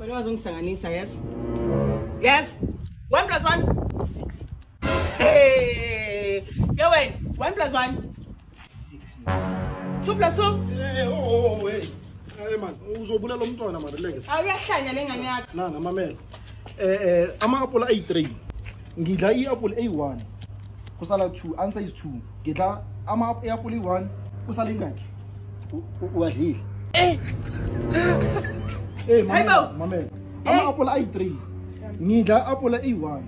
When was on Sanganisa, yes? Yes? 1 plus 1? 6. Hey! Yo, wait. 1 plus 1? 6. 2 plus 2? Wait. Hey, man. Uzobulala umntwana man, relax. Awuyahlanya lengane yakho. Nana, mamela. Ama-apple ayi-3. Ngidla i-apple A1. Kusala 2. Answer is 2. Ngidla ama-apple A1. Kusala ingaki? Uwadlile. Eh! Hey, mamela. Ama-apple ayi-3. Ngidla apple A1.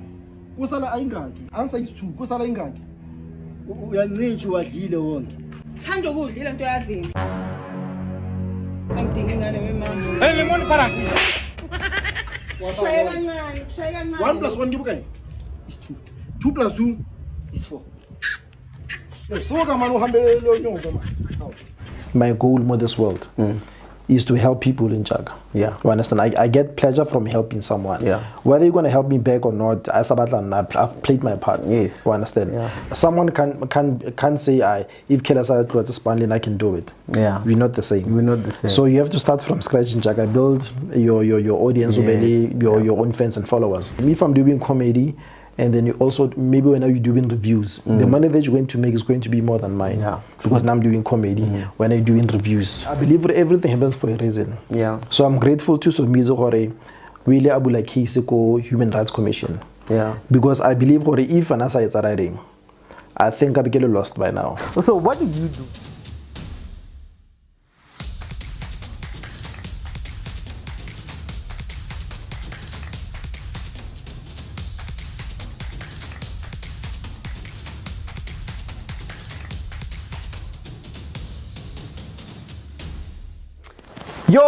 Kusala ayingaki? Answer is 2. Kusala ingaki? Uyancintsha uwadlile wonke. Thanda ukudla ile nto yazini. Ngidinga ingane wemama. Hey, lemon para. Shaya kancane, shaya kancane. 1 plus 1 ngibukani? Is 2. 2 plus 2 Is 4. So ka man uhambe lo nyongo man. My goal more this world is to help people in Jaga. Yeah. You understand? I get pleasure from helping someone. Yeah. Whether you're gonna help me back or not, I've played my part. Yes. You understand? Yeah. Someone can say if Careless to Spanish, I can do it. Yeah. We're not the same. We're not the same. So you have to start from scratch in Jaga. Build your audience, Yes. your own fans and followers. If I'm doing comedy, and then you also maybe when you're doing reviews, the money that you're going to make is going to be more than mine. Yeah. Because now I'm doing comedy. When I'm doing reviews, I believe everything happens for a reason. Yeah. So I'm grateful to Somizo Hore, really Abu like Hiseko Human Rights Commission. Yeah. Because I believe Hore, if an asa is writing, I think I'll be getting lost by now. So what did you do?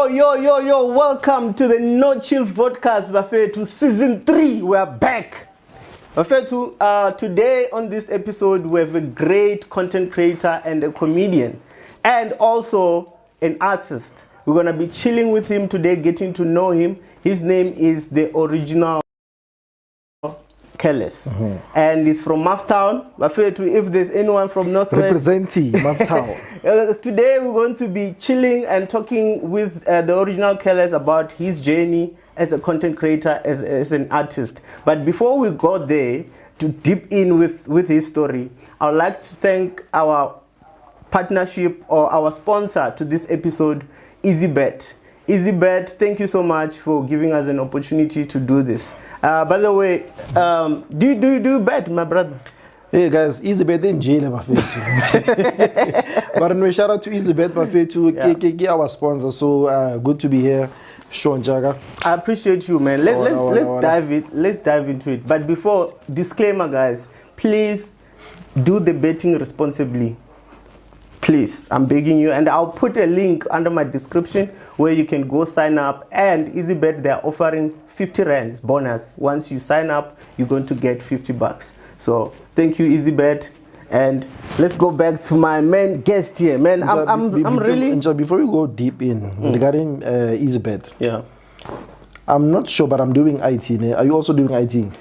Yo, welcome to the NoCHILL Vodcast, Buffet, to season 3. We're back. Buffet, today on this episode, we have a great content creator and a comedian, and also an artist. We're going to be chilling with him today, getting to know him. His name is the original Careless, and he's from Maftown. Buffet, if there's anyone from Northwest, Representing Maftown. Today we're going to be chilling and talking with the original Careless about his journey as a content creator, as an artist. But before we go there to deep in with his story, I would like to thank our partnership or our sponsor to this episode, Easybet. Easybet, thank you so much for giving us an opportunity to do this. By the way, do you bet, my brother? Hey guys, Easybet in jail, but no, shout out to Easybet, KK, our sponsor. So good to be here, Sean Jaga. I appreciate you, man. Let's dive into it. But before, disclaimer, guys, please do the betting responsibly. Please, I'm begging you, and I'll put a link under my description where you can go sign up. And Easybet, they're offering 50 rands bonus. Once you sign up, you're going to get 50 bucks. So thank you, Easybet, and let's go back to my main guest here, man. I'm really. Before we go deep in regarding Easybet, yeah, I'm not sure, but I'm doing IT. Are you also doing IT?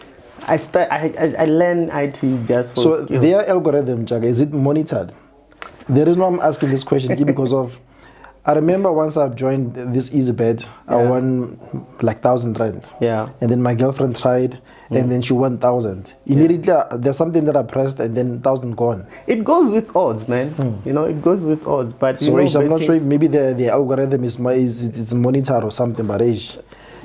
I learn IT just for so skill. Their algorithm, Jaga, is it monitored? The reason why I'm asking this question is because of I remember once I've joined this Easybet, I won like 1,000 rand. Yeah. And then my girlfriend tried, and then she won 1,000. Immediately, there's something that I pressed, and then 1,000 gone. It goes with odds, man. You know, it goes with odds. But so I'm not sure if maybe the algorithm is monitored or something, but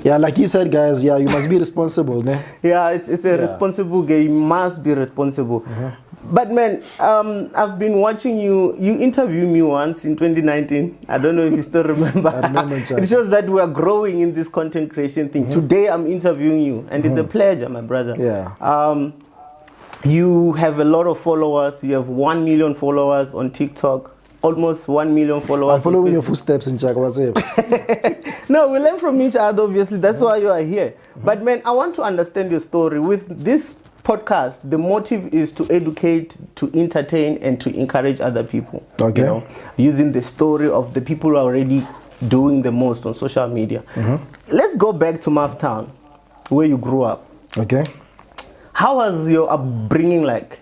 yeah, like you said, guys, yeah, you must be responsible, ne? Yeah, it's a responsible game. You must be responsible. But man, I've been watching you. You interviewed me once in 2019. I don't know if you still remember. I remember. It shows that we are growing in this content creation thing. Today I'm interviewing you, and it's a pleasure, my brother. Yeah. You have a lot of followers. You have 1 million followers on TikTok. Almost 1 million followers. I'm following your footsteps in Jaga. What's up? No, we learn from each other, obviously. That's why you are here. But man, I want to understand your story. With this podcast, the motive is to educate, to entertain, and to encourage other people. Okay. You know, using the story of the people who are already doing the most on social media. Let's go back to Maftown, where you grew up. Okay. How was your upbringing like?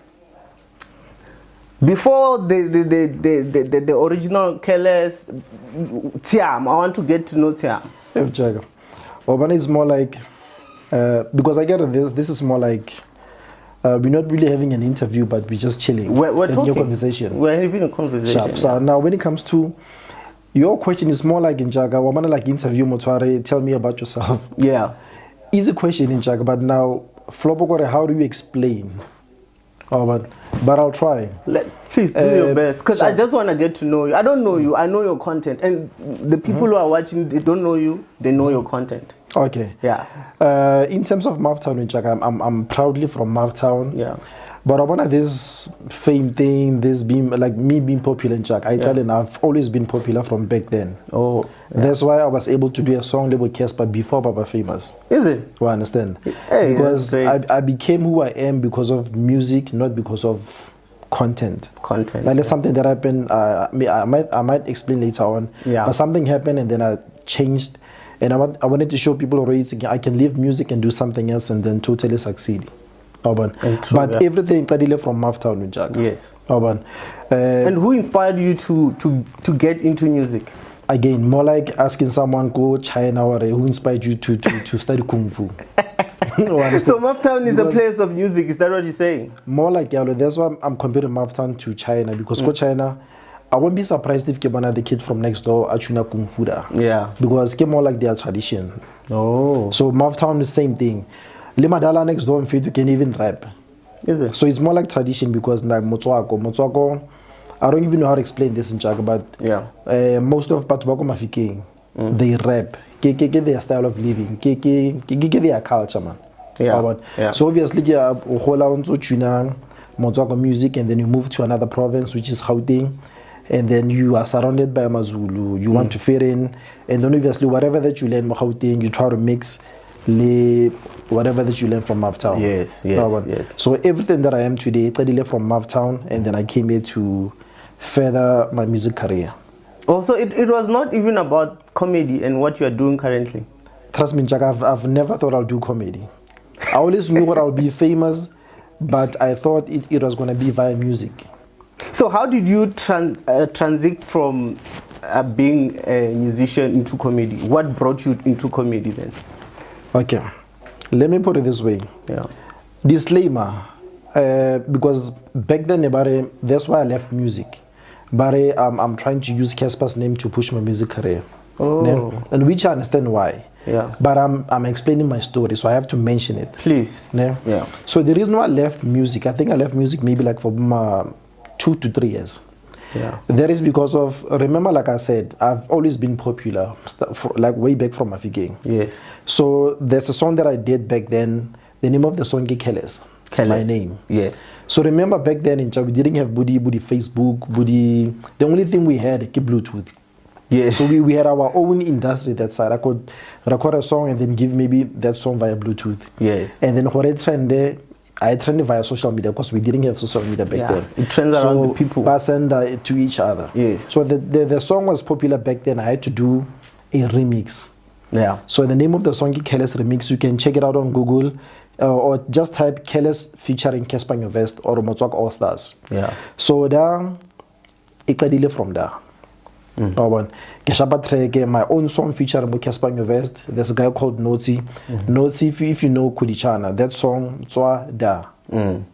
Before the original Careless, Tiam, I want to get to know Tiam. Jaga. Obana is more like, because I get this is more like, we're not really having an interview, but we're just chilling. We're talking. A conversation. We're having a conversation. Sharp. So now when it comes to, your question is more like in Jaga, Wamana like interview Motware, tell me about yourself. Yeah. Easy question in Jaga, but now, Flopokore, how do you explain? Oh, but I'll try. Please do your best, because I just want to get to know you. I don't know you. I know your content, and the people who are watching, they don't know you. They know your content. Okay. Yeah. In terms of Maftown, in Jaga, I'm proudly from Maftown. Yeah. But I want this fame thing, this being like me being popular in Jack. I tell you, I've always been popular from back then. Oh. Yeah. That's why I was able to do a song label Casper before Baba Famous. Is it? You understand? Hey, because I became who I am because of music, not because of content. Content. Like that's something that happened. I might explain later on. Yeah. But something happened and then I changed, and I wanted to show people already I can leave music and do something else and then totally succeed. But everything started from Maftown in Jack. Yes. And who inspired you to get into music? Again, more like asking someone go China or who inspired you to study Kung Fu. So Maftown is a place of music, is that what you're saying? More like, yeah, that's why I'm comparing Maftown to China, because go China, I won't be surprised if Kebana, the kid from next door, Achuna Kung Fu da. Yeah. Because it's more like their tradition. Oh. So Maftown is the same thing. Limadala next door in fact you can even rap. Is it? So it's more like tradition because like Motswako, I don't even know how to explain this in Chaka, but yeah. Most of Patubako Mafike, they rap. Get their style of living, get their culture, man. Yeah. So obviously, yeah, Motswako music, and then you move to another province, which is Gauteng, and then you are surrounded by Mazulu. You want to fit in, and then obviously, whatever that you learn from Gauteng, you try to mix whatever that you learn from Maftown. Yes. So everything that I am today, I started from Maftown, and then I came here to further my music career. Also, it was not even about comedy and what you are doing currently. Trust me, Jack, I've never thought I'll do comedy. I always knew I'll be famous, but I thought it was going to be via music. So how did you transit from being a musician into comedy? What brought you into comedy then? Okay, let me put it this way. Yeah. Disclaimer, because back then, that's why I left music. But I'm trying to use Casper's name to push my music career. Oh. And which I understand why. Yeah. But I'm explaining my story, so I have to mention it. Please. Yeah. So the reason why I left music, I think I left music maybe like for 2 to 3 years. Yeah. That is because of, remember, like I said, I've always been popular, like way back from Afike. Yes. So there's a song that I did back then. The name of the song is Careless. My name. Yes. So remember back then in Chad, we didn't have Budi Facebook, Budi. The only thing we had was Bluetooth. Yes. So we had our own industry that side. I could record a song and then give maybe that song via Bluetooth. Yes. And then what I trended via social media because we didn't have social media back then. It trends around the people. Pass to each other. Yes. So the song was popular back then. I had to do a remix. Yeah. So the name of the song is Careless Remix. You can check it out on Google. Or just type Careless featuring Casper Vest or Motswako All Stars. Yeah. So there, it started from there. My own song featuring Casper Vest. There's a guy called Noti. Noti, if you know Kudichana, that song,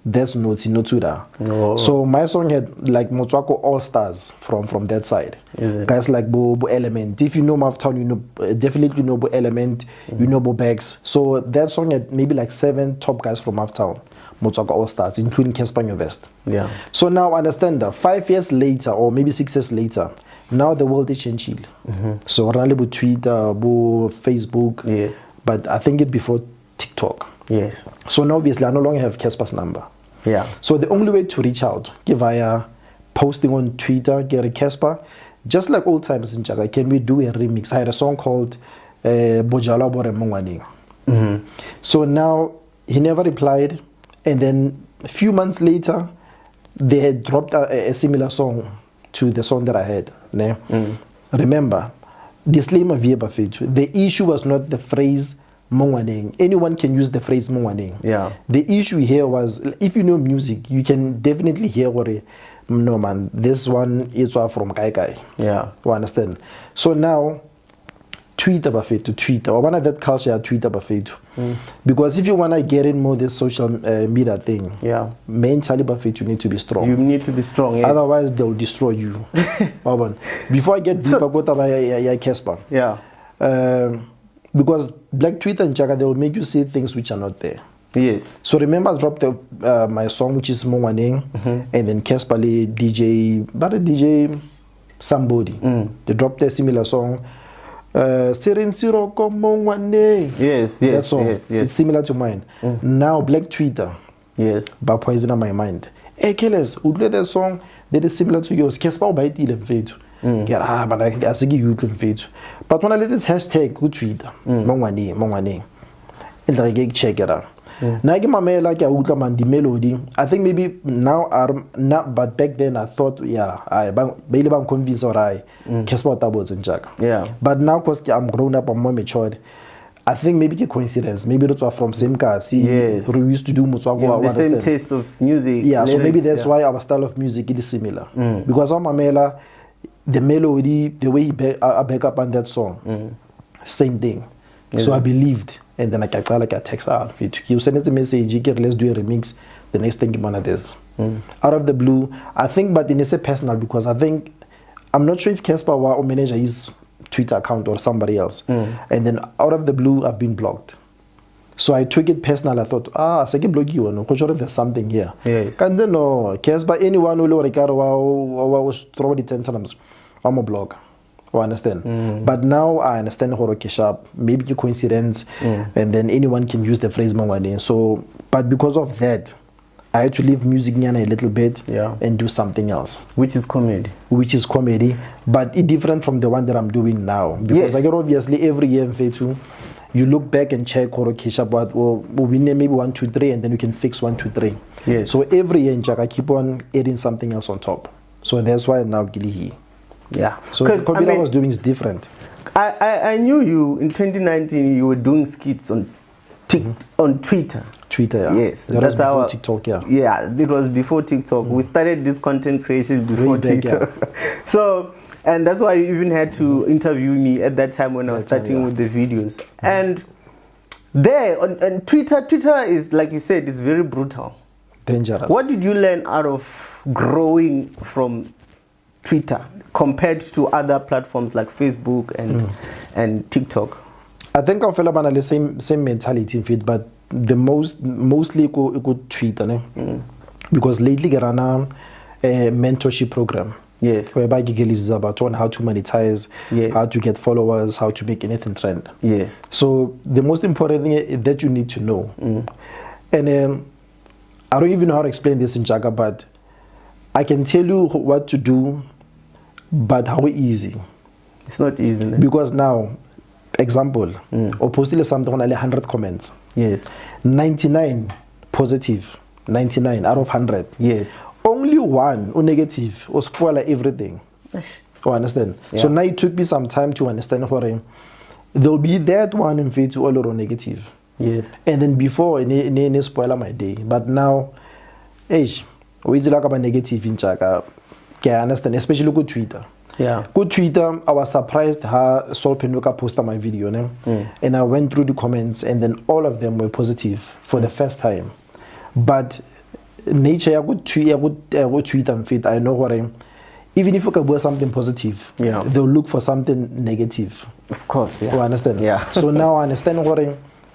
that's Noti, Notuda. Oh. So my song had like Motswako All Stars from that side. Guys like Bo Element. If you know Maftown, you know definitely you know Bo Element, you know Bo Bags. So that song had maybe like 7 top guys from Maftown, Motswako All Stars, including Casper Vest. Yeah. So now understand that 5 years later, or maybe 6 years later, now the world is changing. So around bo Twitter, bo Facebook. Yes. But I think it before TikTok. Yes. So now obviously I no longer have Casper's number. Yeah. So the only way to reach out, via posting on Twitter, get a Casper, just like old times in Jaga, can we do a remix? I had a song called Bojala Bore Mongwani. So now he never replied, and then a few months later, they had dropped a similar song to the song that I had. Remember, disclaimer via Bafetu, the issue was not the phrase Mongwaneng. Anyone can use the phrase Mongwaneng. Yeah. The issue here was, if you know music, you can definitely hear what no man, this one is from Kai Kai. Yeah. You understand? So now, tweet about it, to tweet. Or one of that culture, tweet about it. Because if you want to get in more this social media thing, mentally about it, you need to be strong. You need to be strong, yes. Otherwise, they'll destroy you. Before I get deep, I go to Casper. Yeah. Because Black Twitter and Jaga, they will make you see things which are not there. Yes. So remember, I dropped my song, which is Mongwaneng, and then Casper DJ somebody. They dropped a similar song. Sirin Siroko Mongwaneng. Yes, that song. Yes. It's similar to mine. Now Black Twitter. Yes. But poison on my mind. Hey, Careless, who play that song that is similar to yours? Casper by Tilem but I say you can feed. But when I let this hashtag good Twitter, Mongwaneng, it's like check it out. Now I get my mail like a Utlaman the melody. I think maybe now I'm not, but back then I thought, I barely convinced or I Casper tables and Jack. Yeah. But now because I'm grown up, I'm more matured. I think maybe it's a coincidence. Maybe that's why from same car. Yes. We used to do the same taste of music. Yeah, lyrics, so maybe that's why our style of music is similar. Because on my mailer, the melody, the way I back up on that song, same thing. So I believed, and then I text out. You send us the message, let's do a remix. The next thing you want this. Out of the blue, I think, but it's a personal because I think, I'm not sure if Casper or manager his Twitter account or somebody else. And then out of the blue, I've been blocked. So I took it personal. I thought, I can block you. No, there's something here. Yes. And then no, Casper, anyone who was throwing the tantrums, I'm a blog. I understand. But now I understand how to sharp. Maybe a coincidence, and then anyone can use the phrase Mongwaneng. So, but because of that, I had to leave music a little bit and do something else. Which is comedy. But it's different from the one that I'm doing now. Because I get obviously every year in Fetu, you look back and check Horokesha, but we name maybe 1, 2, 3, and then you can fix 1, 2, 3. Yes. So every year in Jack, I keep on adding something else on top. So that's why now Gilihi. Yeah. So the copy I was doing is different. I knew you in 2019. You were doing skits on Twitter. Yes, that's how TikTok. Yeah, it was before TikTok. We started this content creation before TikTok. So, and that's why you even had to interview me at that time when I was starting with the videos. And there on Twitter is, like you said, is very brutal, dangerous. What did you learn out of growing from Twitter compared to other platforms like Facebook and TikTok? I think I feel about the same mentality in fit, but the mostly good Twitter, because lately I run a mentorship program. Yes. Whereby Giggle is about on how to monetize, how to get followers, how to make anything trend. Yes. So the most important thing is that you need to know. And I don't even know how to explain this in Jaga, but I can tell you what to do, but how easy. It's not easy. Because now, example, or posted something on 100 comments. Yes. 99 positive, 99 out of 100. Yes. Only one or negative or spoil everything. You understand? Yeah. So now it took me some time to understand what there'll be that one in fit to all or negative. Yes. And then before any spoiler my day. But now, we like about negative in Chaka. I understand, especially good Twitter. Yeah. Good Twitter, I was surprised how Sol Penuka posted my video. And I went through the comments and then all of them were positive for the first time. But nature, I would tweet and fit. I know what even if you can do something positive, they'll look for something negative. Of course, yeah. You understand? Yeah. So now I understand what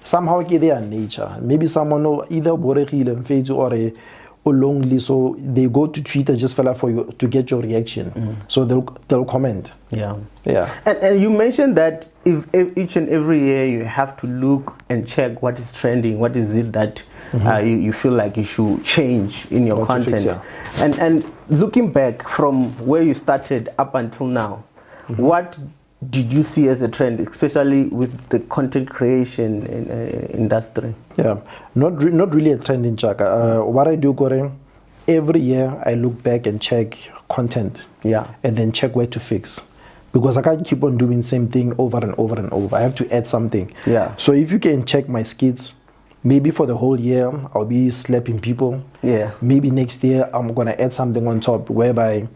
somehow they are nature. Maybe someone know either Borehil and Fate or lonely, so they go to Twitter just for you to get your reaction. So they'll comment. Yeah. Yeah. And you mentioned that if each and every year you have to look and check what is trending, what is it that you feel like you should change in your content. And looking back from where you started up until now, what did you see as a trend, especially with the content creation industry? Yeah, not really a trend in Chaka. What I do, Gore, every year I look back and check content. Yeah. And then check where to fix. Because I can't keep on doing same thing over and over and over. I have to add something. Yeah. So if you can check my skits, maybe for the whole year I'll be slapping people. Yeah. Maybe next year I'm gonna add something on top whereby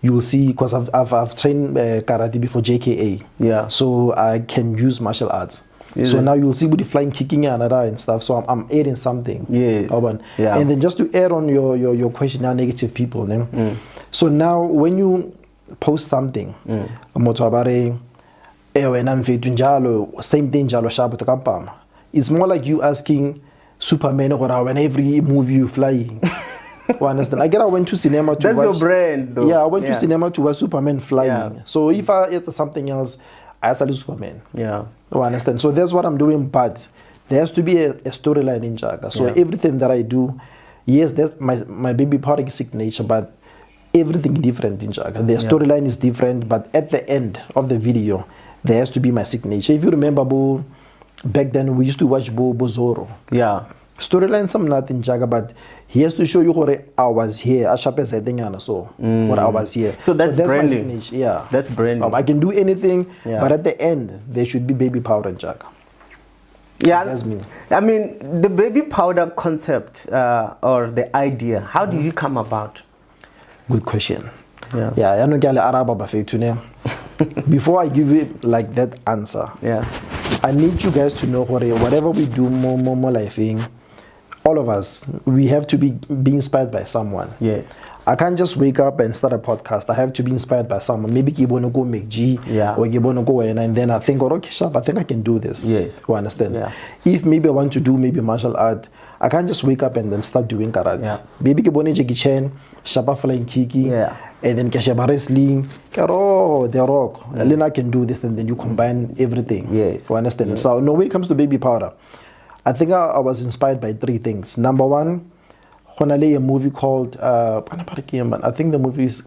you'll see, because I've trained karate before, JKA. Yeah. So I can use martial arts. Is so it? now you'll see with the flying, kicking and stuff. So I'm adding something. Yes. Yeah. And then just to add on your question now, negative people. So now when you post something, same thing, it's more like you asking Superman or when every movie you fly. You understand? I went to cinema to That's watch. your brand, though. Yeah, I went to cinema to watch Superman flying. Yeah. So if I it's something else, I salute Superman. Yeah. You understand? So that's what I'm doing, but there has to be a storyline in Jaga. So everything that I do, yes, that's my baby powder signature, but everything different in Jaga. The storyline is different, but at the end of the video, there has to be my signature. If you remember, Bo, back then we used to watch Bo Zorro. Yeah. Storyline some not in Jaga, but he has to show you what I was here. I sharp as I was here. So that's my branding. signature. Yeah, That's branding. I can do anything, but at the end there should be baby powder in Jaga. Yeah, That's me. I mean, the baby powder concept or the idea, how did you come about? Good question. Yeah. I know gyal Araba ba fethu ne. Before I give you like that answer, I need you guys to know whatever we do more lifing, all of us, we have to be inspired by someone. Yes. I can't just wake up and start a podcast. I have to be inspired by someone. Maybe you want to go make G, or you want to go in, and then I think, okay, sharp, I think I can do this. Yes. You understand? Yeah. If maybe I want to do maybe martial art, I can't just wake up and then start doing karate. Yeah. Maybe you want to Jackie Chan, Shapa flying kiki, and then Kashaba wrestling, oh, the rock. And then I can do this, and then you combine everything. Yes. You understand? Yes. So, when it comes to baby powder, I think I was inspired by 3 things. Number 1, a movie called I think the movie is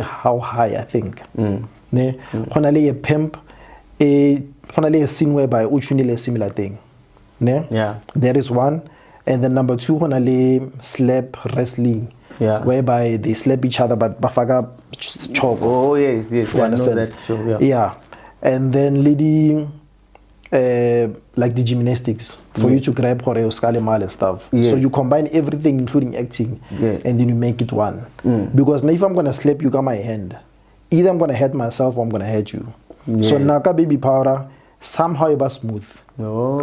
How High, I think. A pimp, a scene whereby Uchunile a similar thing. There is one. And then number 2, slap wrestling. Whereby they slap each other but bafaga choke. Oh yes, I know that show. Yeah. And then lady like the gymnastics for you to grab skali and stuff. So you combine everything including acting and then you make it one. Because now if I'm gonna slap you got my hand, either I'm gonna hurt myself or I'm gonna hurt you. So Naka baby powder somehow it was smooth.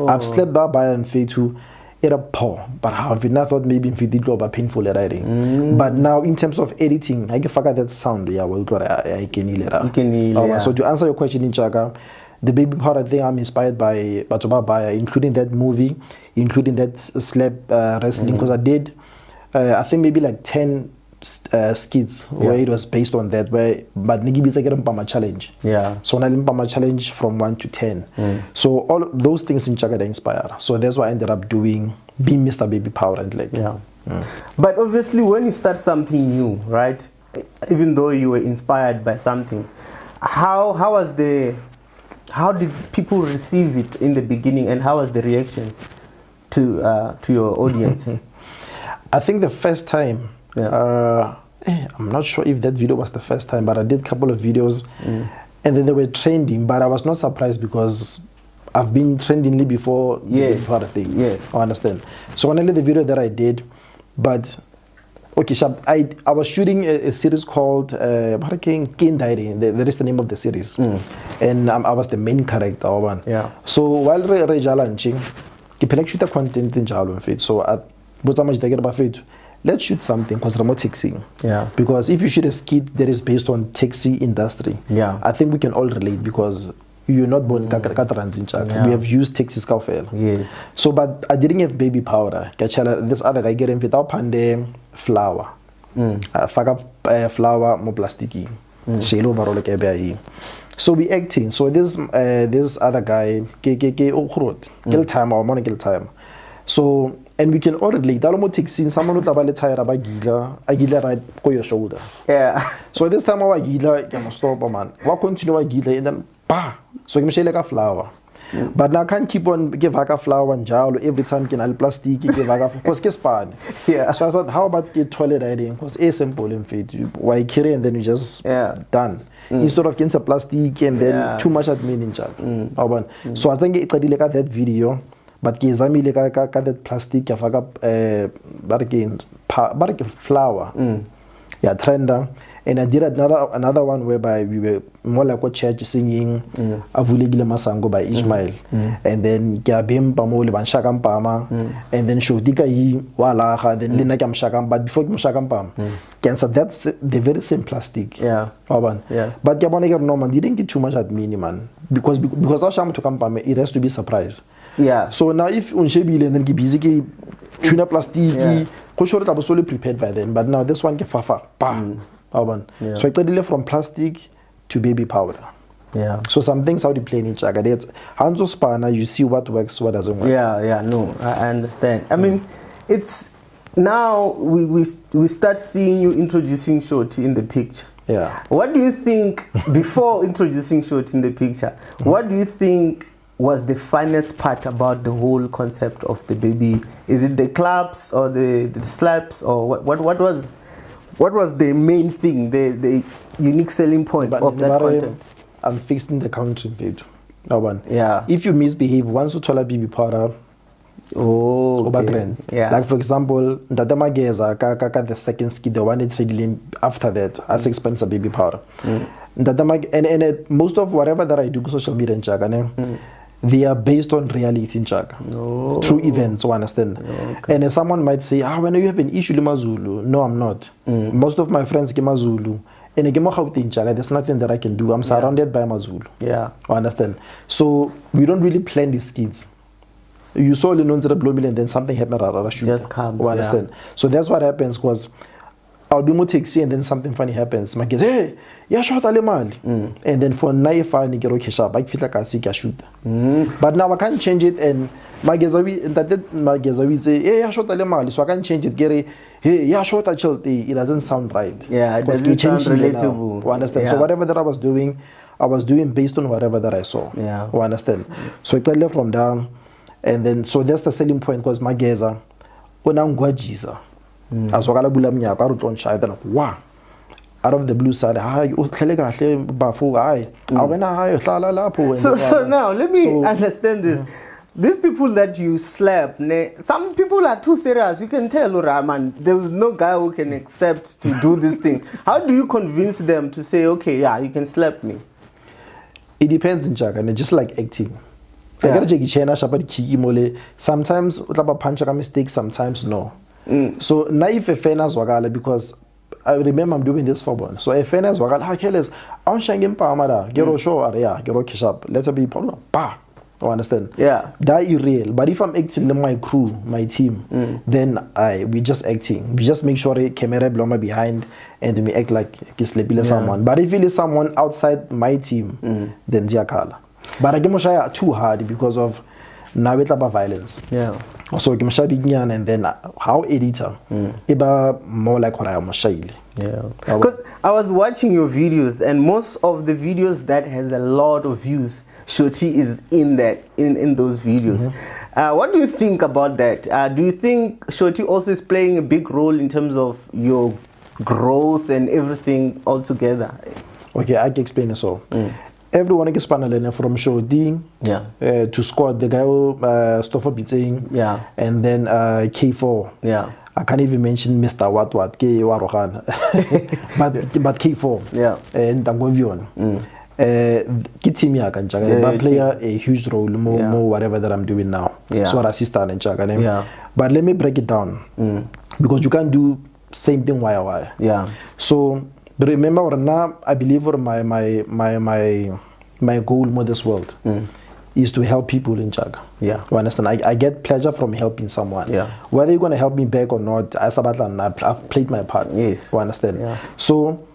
I've slept by and Fetu it a poor, but how if I thought maybe if it was painful writing. But now in terms of editing, I can forget that sound. I can hear. So to answer your question in Chaka, the baby powder thing I'm inspired by Batoba Baya, including that movie, including that slap wrestling, because I did I think maybe like 10 skits where it was based on that, but Nigibis I get a challenge. So I Mpama challenge from 1 to 10. So all those things in Chaka inspire. So that's why I ended up being Mr. Baby Powder and like But obviously when you start something new, right? Even though you were inspired by something, how did people receive it in the beginning, and how was the reaction to your audience? I think the first time, I'm not sure if that video was the first time, but I did a couple of videos and then they were trending, but I was not surprised because I've been trendingly before the thing. I understand. So when I did the video that I did, but okay, I was shooting a series called King Diary. That is the name of the series. And I was the main character. So while Reja launching, I shoot the content in Jalo. So let's shoot something because remote taxing. Because if you shoot a skit that is based on taxi industry, I think we can all relate because you're not born in China. We have used taxis. So, but I didn't have baby powder. This other guy getting without pande flour. Fuck up flour more plasticky. So we acting. So this other guy kill time or money kill time. So and we can all relate. Dalomo taxi someone who tabale tire about gila right go your shoulder. So this time I gila you must stop man. What continue gila and then so you like a flour. But now I can't keep on give a flour and jalo every time can plastic give because it's bad. So I thought how about get toilet riding because a simple in faith why carry and then you just done. Instead of getting plastic and then too much admin in chat. So I think it's like that video. But kizami like that plastic yafaka bargain flour. Trender. And I did another one whereby we were more like a church singing Avulegile Masango by Ishmael. And then Kiabim Pamo Liban Shakam Pama. And then Shorty Yi Walaha, then Lina Kam Shakam, but before Shakam Pam. Cancer, that's the very same plastic. Yeah. Yeah. But Gaboniger Norman didn't get too much at me, man. Because our sham to come Pam, it has to be surprised. Yeah. So now if Unshebi and then Gibiziki tuna plastic, Koshore was solely prepared by then. But now this one get fafa. Yeah. So I started from plastic to baby powder. Yeah. So some things how to play in Chaga. That's Hanzo Spana, you see what works, what doesn't work. Yeah, no, I understand. I mean, it's now we start seeing you introducing Shorty in the picture. Yeah. What do you think before introducing Shorty in the picture? What do you think was the funniest part about the whole concept of the baby? Is it the claps or the slaps, or what was the main thing, the unique selling point of that content? I'm fixing the counting page. Yeah. If you misbehave, once you tell a baby powder, okay. Yeah. Like for example, Ndadama Geza, the second skit, the one that's really after that, as expensive baby powder. Ndadama, and most of whatever that I do social media in Chaga, they are based on reality in Chaga. True events, you understand? Okay. And someone might say, when you have an issue in Mazulu. No, I'm not. Most of my friends get Mazulu. And there's nothing that I can do. I'm surrounded by Mazulu. Yeah. You understand? So we don't really plan these skits. You saw Linonzera Blomil and then something happened. Just comes. You understand? So that's what happens, because I'll be more taxi and then something funny happens. My kids, hey, yeah, shot Alemal. And then for Naifa Nigero Kesha, I feel like I see shoot. But now I can't change it, and my Gezawi say, hey, yeah, shot Alemal. So I can't change it. Gary, hey, yeah, shot It doesn't sound right. Yeah, it doesn't sound relatable. You understand? Yeah. So whatever that I was doing based on whatever that I saw. Yeah. You understand? So I left from down, and then so that's the selling point, because my Geza, Onangwajiza. As wakala bula mnyaka aruton shy, then wow, out of the blue side, so now let me understand this. These people that you slap, some people are too serious. You can tell, man, there is no guy who can accept to do this thing. How do you convince them to say, okay, yeah, you can slap me? It depends in Jaga, and just like acting. Sometimes punch a mistake, sometimes no. So now if a fairness wagala, because I remember I'm doing this for one. So a fairness wagala, Careless, I'm shanging Pamada, Gero show area, Gero Kishap, let be problem. You understand? Yeah. That is real. But if I'm acting in my crew, my team, then we just acting. We just make sure the camera bloma behind and we act like someone. But if it is someone outside my team, then Ziakala. But I get too hard because of now it's about violence. Yeah. So and then how editor iba more like what I am shaili. Yeah. Because I was watching your videos, and most of the videos that has a lot of views, Shorty is in those videos. What do you think about that? Do you think Shorty also is playing a big role in terms of your growth and everything altogether? Okay, I can explain it so. Everyone gets panel from Shorty to Squad, the guy who Stoffer Bitzing, and then K4. Yeah. I can't even mention Mr. What K Warohan. but K4. Yeah. And Tangovion. Kitimia can play a huge role more whatever that I'm doing now. So assistant and Chagane. Yeah. But let me break it down. Because you can't do same thing wire. Yeah. So but remember now I believe my goal more this world is to help people in Chaga. Yeah. You understand? I get pleasure from helping someone. Yeah. Whether you're gonna help me back or not, I've played my part. Yes. You understand? Yeah. So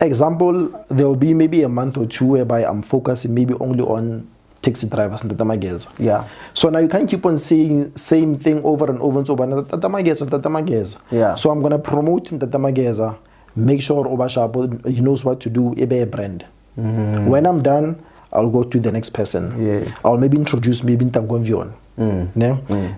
example, there will be maybe a month or two whereby I'm focusing maybe only on taxi drivers and Tatamageza. Yeah. So now you can't keep on saying same thing over and over and over. Tatamageza. Yeah. So I'm gonna promote Tatamageza, make sure Obashapo he knows what to do, a brand. When I'm done, I'll go to the next person. Yes. I'll maybe introduce maybe Tangonvion.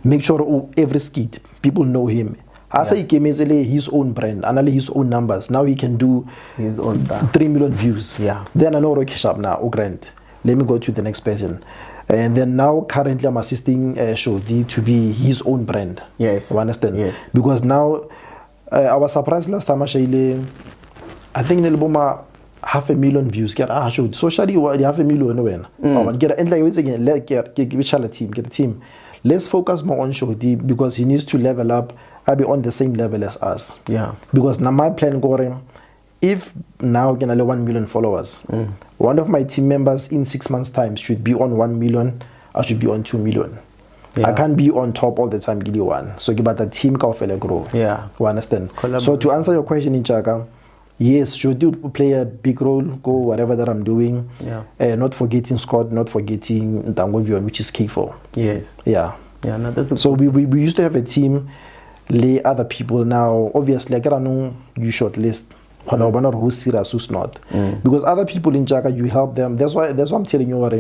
Make sure every skit people know him. Asa he came his own brand, and his own numbers. Now he can do his own stuff. 3 million views. Yeah. Then I know Rokishap now, grant. Let me go to the next person. And then now currently I'm assisting Shorty to be his own brand. Yes. You understand? Yes. Because now I was surprised last time I think niliboma 500,000 views. Get shoot socially what 500,000 when. But get and like again let get the team. Let's focus more on Shorty because he needs to level up. I'll be on the same level as us. Yeah. Because now my plan going, if now can allow 1 million followers, one of my team members in 6 months' time should be on 1 million. I should be on 2 million. Yeah. I can't be on top all the time. Give you one. So give the team can grow. Yeah. You understand? So to answer your question, Inchaka, yes, should you play a big role? Go whatever that I'm doing. Yeah. Not forgetting Scott, not forgetting Ntangovion, which is K4. Yes. Yeah. Yeah. No, that's so we used to have a team. Lay other people now. Obviously, I don't know you shortlist. Who's serious, who's not? Because other people in Jaga, you help them. That's why I'm telling you what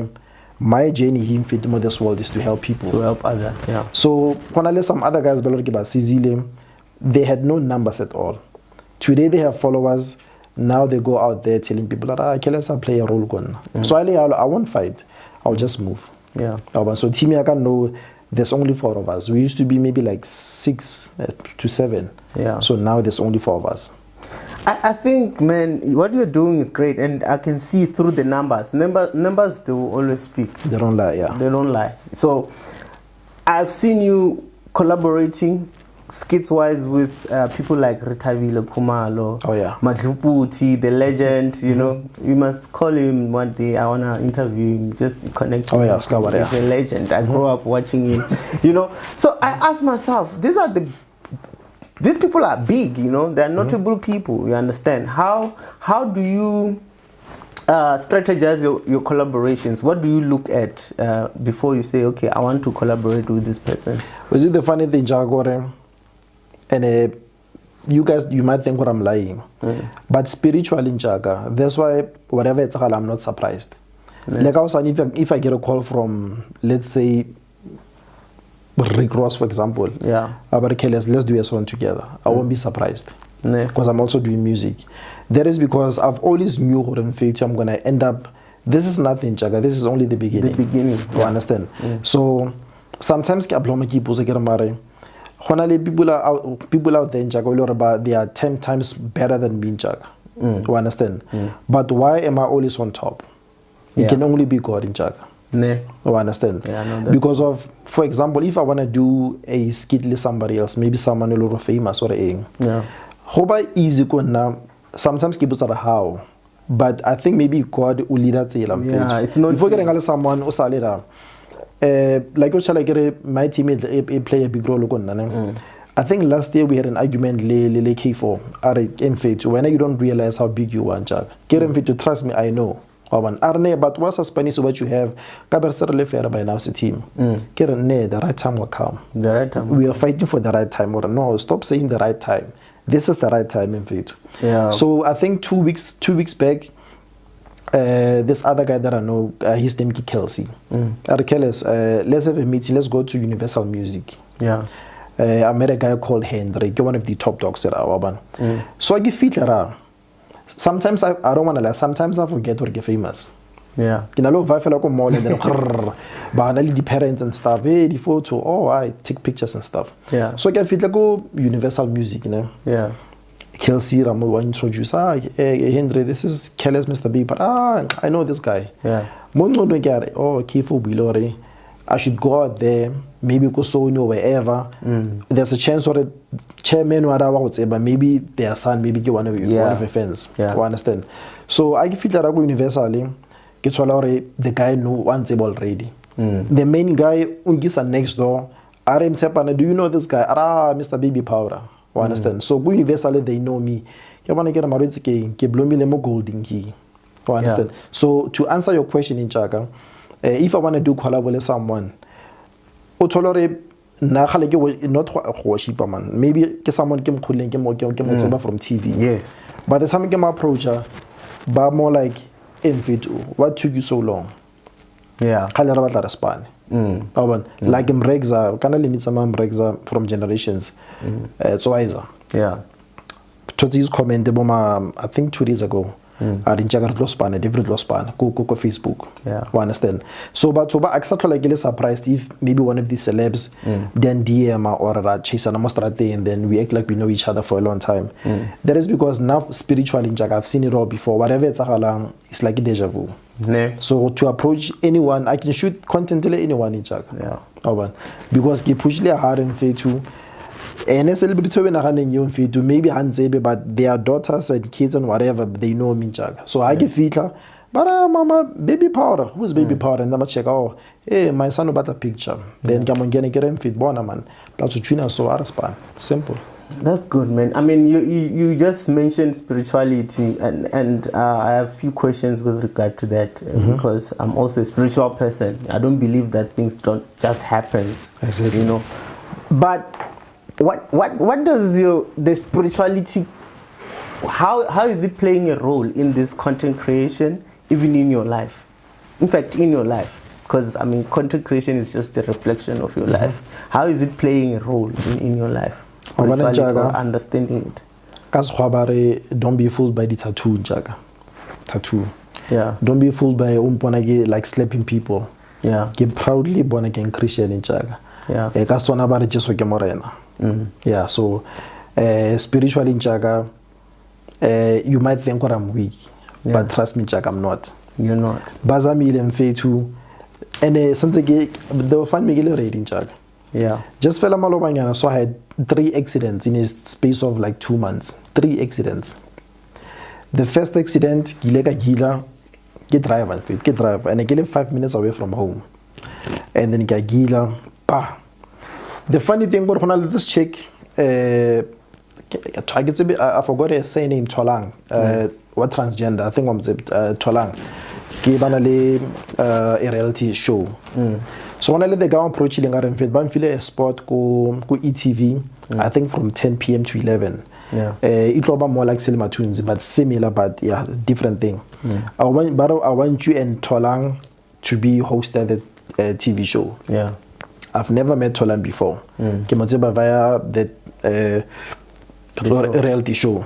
my journey here in this world is to help people. To help others, yeah. So when I let some other guys they had no numbers at all. Today they have followers. Now they go out there telling people that Careless play a role gone. So I won't fight. I'll just move. Yeah. So team I can know there's only 4 of us. We used to be maybe like 6 to 7. Yeah. So now there's only 4 of us. I think, man, what you're doing is great, and I can see through the numbers. Numbers, they will always speak. They don't lie, yeah. They don't lie. So I've seen you collaborating skits-wise with people like Ritavile Kumalo, Madluputi, the legend, you know. You must call him one day. I want to interview him, just connect with him. He's a legend. I grew up watching him, you know. So I asked myself, these people are big, you know. They're notable people, you understand. How do you strategize your collaborations? What do you look at before you say, okay, I want to collaborate with this person? Was it the funny thing, Jagore? And you guys, you might think what I'm lying, but spiritually in Jaga, that's why whatever it's I'm not surprised. Like I was saying, if I get a call from, let's say, Rick Ross, for example, about Careless, let's do a song together. I won't be surprised because I'm also doing music. That is because I've always knew what I'm gonna end up. This is nothing, Jaga. This is only the beginning. The beginning. You understand? So sometimes people out there in Jaga, they are 10 times better than me in Jaga. You understand? But why am I always on top? It can only be God in Jaga. You understand? Because of, for example, if I want to do a skit with somebody else, maybe someone a little famous or a how by easy now, sometimes people say how, but I think maybe God will lead us. It's not before getting someone who like my teammate play a big role. I think last year we had an argument K4 when you don't realize how big you want, trust me, I know. But what's a Spanish what you have? By now, it's a team. The right time will come. The right time. We are fighting for the right time. Or no, stop saying the right time. This is the right time in fact. So I think 2 weeks back, this other guy that I know, his name is Kelsey. Careless, let's have a meeting. Let's go to Universal Music. I met a guy called Hendrik, one of the top dogs at our So I give feature. Sometimes I don't want to lie. Sometimes I forget to get famous. You know, I feel like I'm more and then but the parents and stuff. Hey, the photo. I take pictures and stuff. So I can feel like go Universal Music, you know. Kelsey Ramo will introduce. Henry, this is Careless, Mr. B. But I know this guy. Careful below. I should go out there, maybe go so wherever. There's a chance for the chairman or whatever would say, but maybe their son, maybe one of your friends. You understand? So I feel that I go universally. Get the guy know wants it already. The main guy ungisa next door. Do you know this guy? Mr. Baby Powder. You understand? So go universally, they know me. You want to get a marriage again? Get blow me lemo golden key. You understand? So to answer your question in Jaga. If I want to do collab with someone, not worship man. Maybe someone came from TV. Yes. But the time came approach, but more like what took you so long? Like Mregza, can I limit some Mregza from Generations? So Isa. Toti's comment I think 2 days ago. a di njaga re tlo spana different tlo spana ko Facebook. Yeah. You understand? So but I accept like get surprised if maybe one of these celebs then DM or chase an strategy and then we act like we know each other for a long time. That is because now spiritually njaga I've seen it all before. Whatever it's like a deja vu. Ne. So to approach anyone, I can shoot content to anyone in Jack. Yeah. Because ke push le hard and fit to any celebrity when I you fit to maybe Hanzebe, but their daughters and kids and whatever they know me in Jack. So I get fit but mama baby powder. Who's baby powder? And I'm check hey my son about a picture. Then come on get him fit bona man. Plus to so span. Simple. That's good, man. I mean, you just mentioned spirituality, and I have a few questions with regard to that because I'm also a spiritual person. I don't believe that things don't just happen, exactly. You know. But what does the spirituality? How is it playing a role in this content creation, even in your life? In fact, in your life, because I mean, content creation is just a reflection of your life. How is it playing a role in your life? Or understanding it. Don't be fooled by the tattoo, Jaga. Tattoo. Yeah. Don't be fooled by like slapping people. Yeah. Get proudly born again Christian in Jaga. Yeah. Yeah. So spiritually in Jaga, you might think what I'm weak, but trust me, Jaga, I'm not. You're not. Bazamil and Fetu, and since they'll find me already in Jaga. Yeah. Just fell malobanyana, so I had 3 accidents in a space of like 2 months. 3 accidents. The first accident, get drive, and I get 5 minutes away from home. And then gila, pa. The funny thing about this chick, I forgot her surname, Tolang. What transgender? I think I'm Tolang. A reality show. So when I let the guy approach I'm feeling a spot go ETV, I think from 10 p.m. to 11. Yeah. It will be more like cinema tunes, but similar, but yeah, different thing. I want you and Tolang to be hosted a TV show. Yeah. I've never met Tolang before. Via the reality show.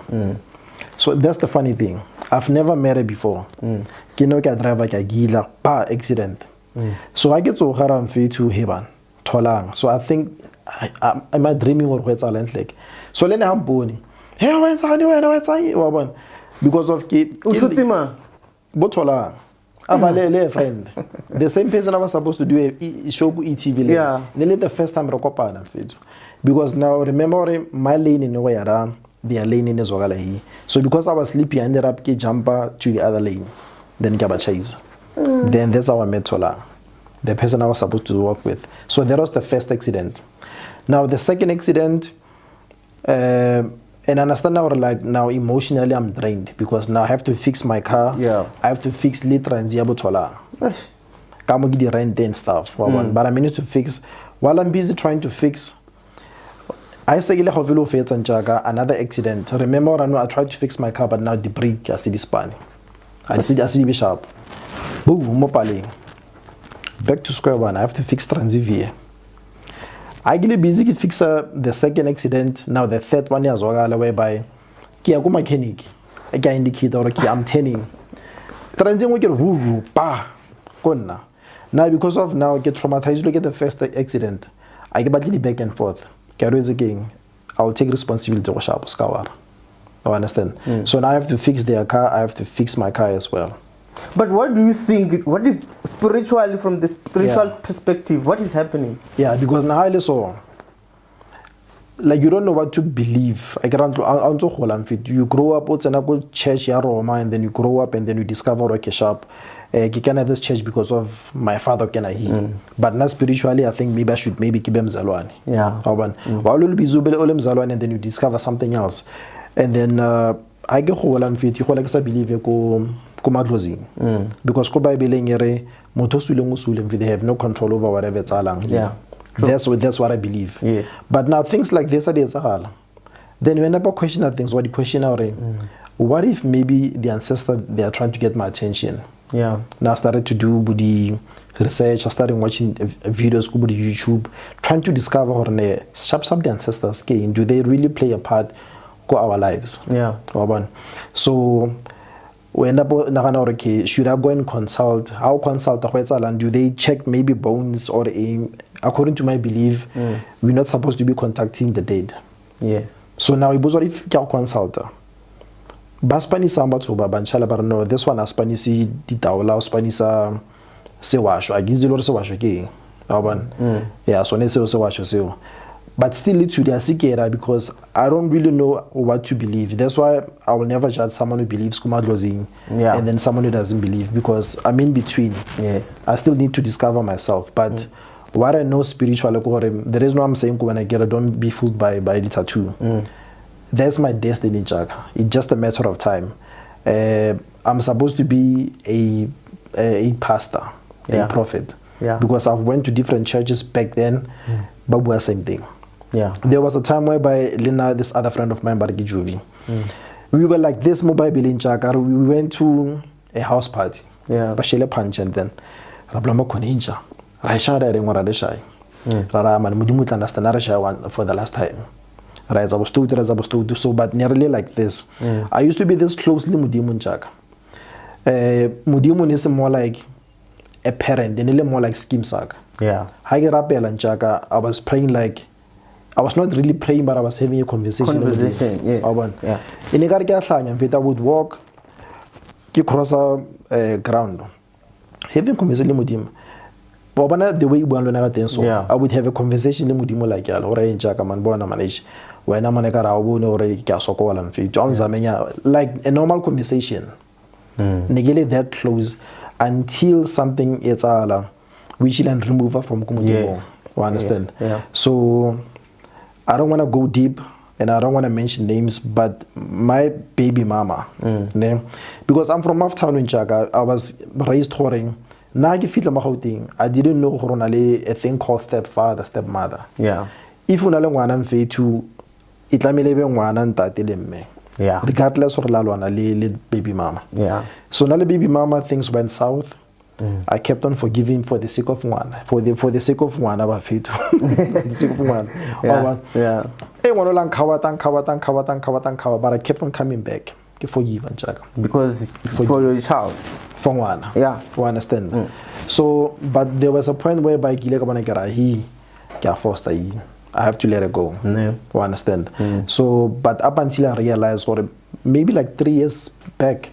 So that's the funny thing. I've never met her before. Driver accident. So I get to Haram Fee to Heban, Tolang. So I think am I dreaming or what's like? So let me boni. Hey, what's because of Botolang. A friend. The same person I was supposed to do a show ETV. Yeah. Nearly the first time because now remember my lane in way around their lane in Zogalahi. So because I was sleepy, I ended up jumper to the other lane. Then Gaba chase. Then that's how I met Tola, the person I was supposed to work with. So that was the first accident. Now the second accident, and understand now like now emotionally I'm drained because now I have to fix my car. Yeah. I have to fix litra and Ziabo Tola. Come get the rent and stuff. But I need to fix. While I'm busy trying to fix, I say another accident. Remember, I tried to fix my car, but now the brake I see this span. I see Mishaps. Boom, back to square one. I have to fix transivia. I get busy to fix the second accident. Now the third one is whereby I go mechanic. I get indicator or I'm turning. Transivia we get woo pa konna. Now because of now I get traumatized. Look at the first accident. I get badly back and forth. Again, I'll take responsibility for sharp scour. I understand. So now I have to fix their car. I have to fix my car as well. But what do you think? What is spiritually from the spiritual perspective? What is happening? Yeah, because now I saw like you don't know what to believe. You grow up what's an church and then you grow up and then you discover okay sharp. You can have this church because of my father can I but not spiritually. I think maybe I should keep him zalwan. Yeah. And then you discover something else, and then I get believe because they have no control over whatever it's alang. Yeah. That's what I believe. Yes. But now things like this are then you end up questioning things. What the question are what if maybe the ancestor they are trying to get my attention? Yeah. Now I started to do the research. I started watching videos on YouTube, trying to discover the ancestors. Do they really play a part in our lives? Yeah. So we end up nagana okay, should I go and consult? How consult and do they check maybe bones or aim? According to my belief, we're not supposed to be contacting the dead. Yes. So now if you consult, Baspani samba to babanchala but no, this one aspanisi ditaula spanisa sewasho. I give zero sewasho ke. Yeah, so ne sewasho seo. But still it's today sikera because I don't really know what to believe. That's why I will never judge someone who believes kumadlozing and then someone who doesn't believe because I'm in between. Yes. I still need to discover myself. But what I know spiritually, there is no I'm saying when I get it, don't be fooled by the tattoo. That's my destiny, Jack. It's just a matter of time. I'm supposed to be a pastor, a prophet. Yeah. Because I've went to different churches back then, but we're same thing. Yeah. There was a time whereby Lina, this other friend of mine, Bariki Jozi, we were like this mobile in Jakarta. We went to a house party. Yeah. Bashele punch and then Rablama Koninja. Raisha da ring wara shy. Rara man mudimu understand Raisha for the last time. Right, I was told so, but nearly like this. I used to be this closely Mudimun Jack. Mudimun is more like a parent, and a little more like skim sack. Yeah. I get up and Jaka, I was praying like I was not really praying, but I was having a conversation. Yes. Yeah. In a Garga, I would walk, cross a ground, having conversation with him. But the way I would have a conversation with him like or a Jackaman Bona manage when I'm on a Garabun or a Casocol and Fee John Zamenia, like a normal conversation. Negate that close until something is which will remove her from Kumudimo. You understand? Yes. Yeah. So I don't want to go deep and I don't want to mention names, but my baby mama, because I'm from Maftown in Jaga, I was raised touring. I didn't know a thing called stepfather, stepmother. Yeah. If you know to yeah. Regardless of la baby mama. Yeah. So now the baby mama things went south. I kept on forgiving for the sake of one. For the sake of one, I fit. For the sake of one. Yeah. But I kept on coming back. Forgive and Jack. Because for your child. For one. Yeah. You understand? So, but there was a point whereby I have to let it go. No. You understand? So, but up until I realized, or maybe like 3 years back,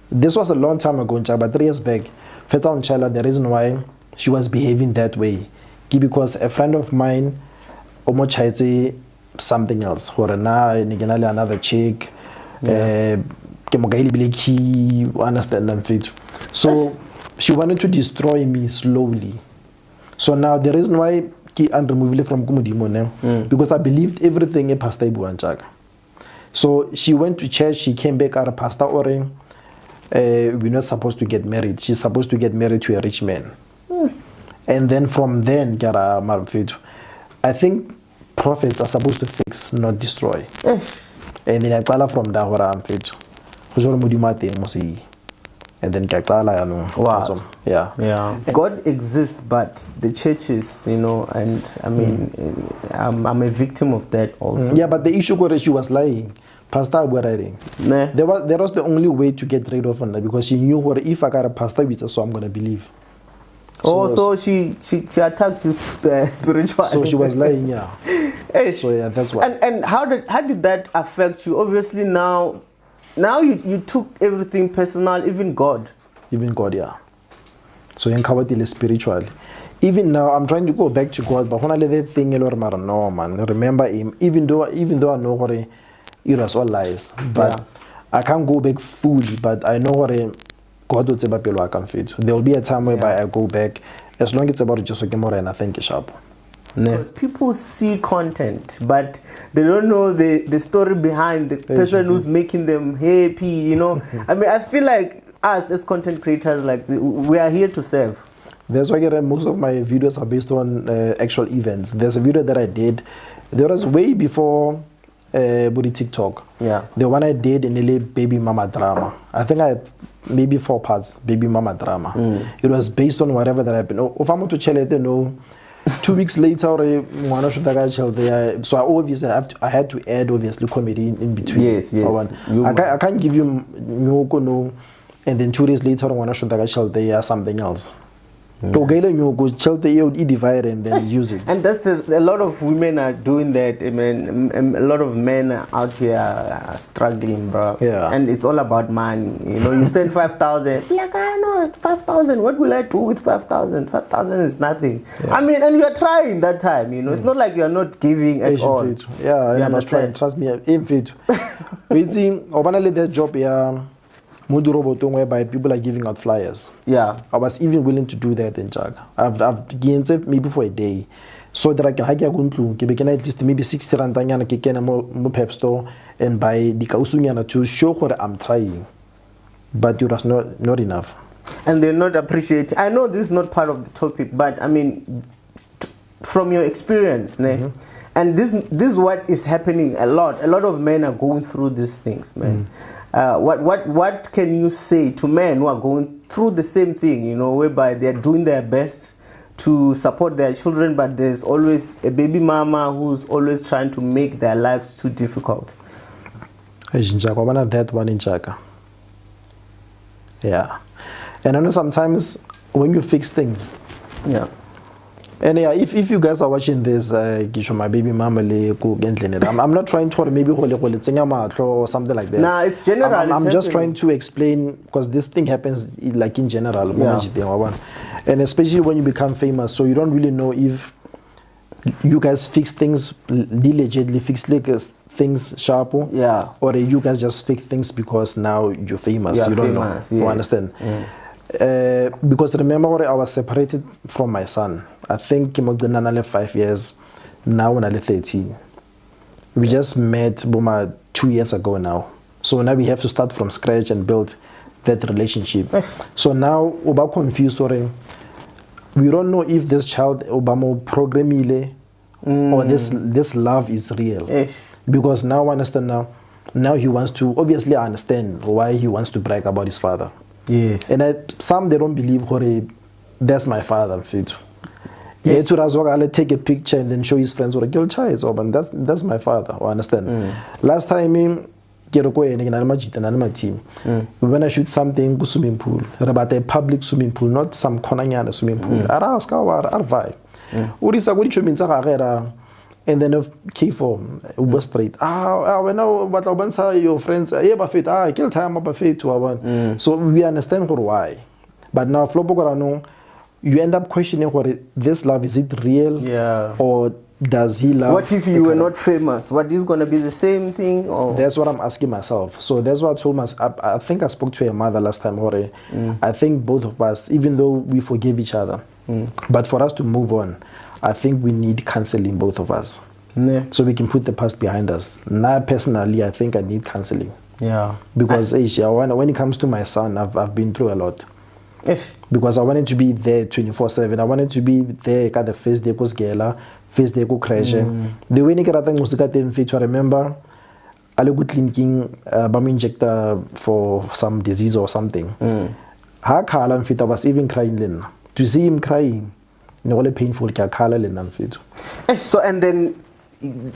this was a long time ago, but 3 years back, the reason why she was behaving that way, because a friend of mine, something else, another chick, understand them. So she wanted to destroy me slowly. So now the reason why I'm removed from Kumudimo because I believed everything in Pastor Ibuanchak. So she went to church, she came back at a pastor or we're not supposed to get married. She's supposed to get married to a rich man. And then from then, I think prophets are supposed to fix, not destroy. And then I tell from that where I'm fit. And then wow. Yeah. God exists, but the churches, and I mean, I'm a victim of that also. Yeah, but the issue was she was lying. Pastor writing. Nah. That was the only way to get rid of her because she knew what if I got a pastor with her, so I'm gonna believe. So she attacked you spiritually. So she was lying, yeah. So yeah, that's why. And how did that affect you? Obviously now you took everything personal, even God. Even God, yeah. So you can spiritually. Even now, I'm trying to go back to God, but when I let that thing, no man, remember Him. Even though I know what it was all lies, but I can't go back fully. But I know what God will tell I can fit. There will be a time whereby I go back, as long as it's about just more and I think it's sharp. Because people see content, but they don't know the story behind the person who's making them happy. I mean, I feel like us as content creators, like we are here to serve. That's why most of my videos are based on actual events. There's a video that I did. There was way before Booty TikTok. Yeah. The one I did in the baby mama drama. I think I had maybe 4 parts, baby mama drama. It was based on whatever that happened. If I'm to tell it, 2 weeks later, so I had to add obviously comedy in between. Yes. I can't give you and then 2 days later, when I shoot that child, they are something else. Okay, then you go child they divide and then use it. And that's a lot of women are doing that. I mean, a lot of men are out here are struggling, bro. Yeah. And it's all about money. You know, you send 5,000. Like, I know 5,000. What will I do with 5,000? 5,000 is nothing. Yeah. I mean, and you are trying that time. You know, it's not like you are not giving at all. Yeah, I must try. Trust me, in fit. We think, Obanale that job, yeah. Whereby people are giving out flyers. Yeah, I was even willing to do that in Jaga. I've given maybe for a day, so that I can hike at least maybe 60 rand mo pep store and buy the kausunyana to show what I'm trying. But it was not enough. And they're not appreciating. I know this is not part of the topic, but I mean, from your experience, and this is what is happening a lot. A lot of men are going through these things, man. What can you say to men who are going through the same thing, you know, whereby they're doing their best to support their children, but there's always a baby mama who's always trying to make their lives too difficult? That one in Chaka. Yeah. And I know sometimes when you fix things. Yeah. And yeah, if you guys are watching this, my baby mama I'm not trying to maybe or something like that. Nah, it's general. I'm just trying to explain because this thing happens like in general. Yeah. And especially when you become famous, so you don't really know if you guys fix things diligently, fix things sharp, or you guys just fix things because now you're famous. You don't know. Yes. You understand? Because remember, I was separated from my son. I think I'm 5 years. Now I'm 13. We just met 2 years ago now. So now we have to start from scratch and build that relationship. Yes. So now we're confused. We don't know if this child Obama programmile or this love is real. Yes. Because now I understand now he wants to obviously understand why he wants to brag about his father. Yes. And some they don't believe that's my father. Yes. Yeah, take a picture and then show his friends or a girl child. That's my father. I understand. Last time my team. When I shoot something go swimming pool, about a public swimming pool, not some konanyana swimming pool. And then of K4 Uber Street. When I your friends kill time so we understand why. But now Flopogorano, you end up questioning what this love is it real? Yeah. Or does he love? What if you were not famous? What is gonna be the same thing? Or? That's what I'm asking myself. So that's what I told myself. I think I spoke to her mother last time. I think both of us, even though we forgave each other, but for us to move on, I think we need counseling, both of us. Yeah. So we can put the past behind us. Now, personally, I think I need counseling. Yeah. Because when it comes to my son, I've been through a lot. Yes. Because I wanted to be there 24/7. I wanted to be there at the first day goes gala, first day go crash. The way I remember I go clinking injector for some disease or something. I was even crying. To see him crying, painful. So and then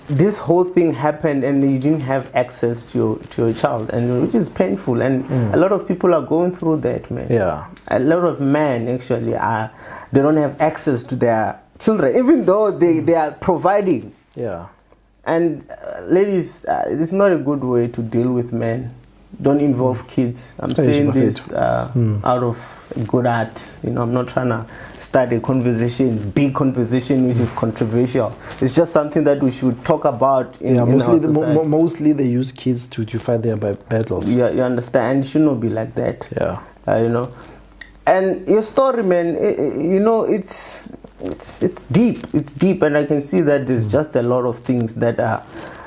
this whole thing happened and you didn't have access to your child, and which is painful, and a lot of people are going through that, man. Yeah. A lot of men actually they don't have access to their children, even though they are providing. Yeah. And ladies, it's not a good way to deal with men. Don't involve kids. I'm saying this out of good heart. You know, I'm not trying to start a conversation, big conversation, which is controversial. It's just something that we should talk about in our society. Mostly they use kids to fight their battles. Yeah, you understand. It should not be like that. Yeah. You know. And your story, man, you know, it's deep. It's deep, and I can see that there's just a lot of things that are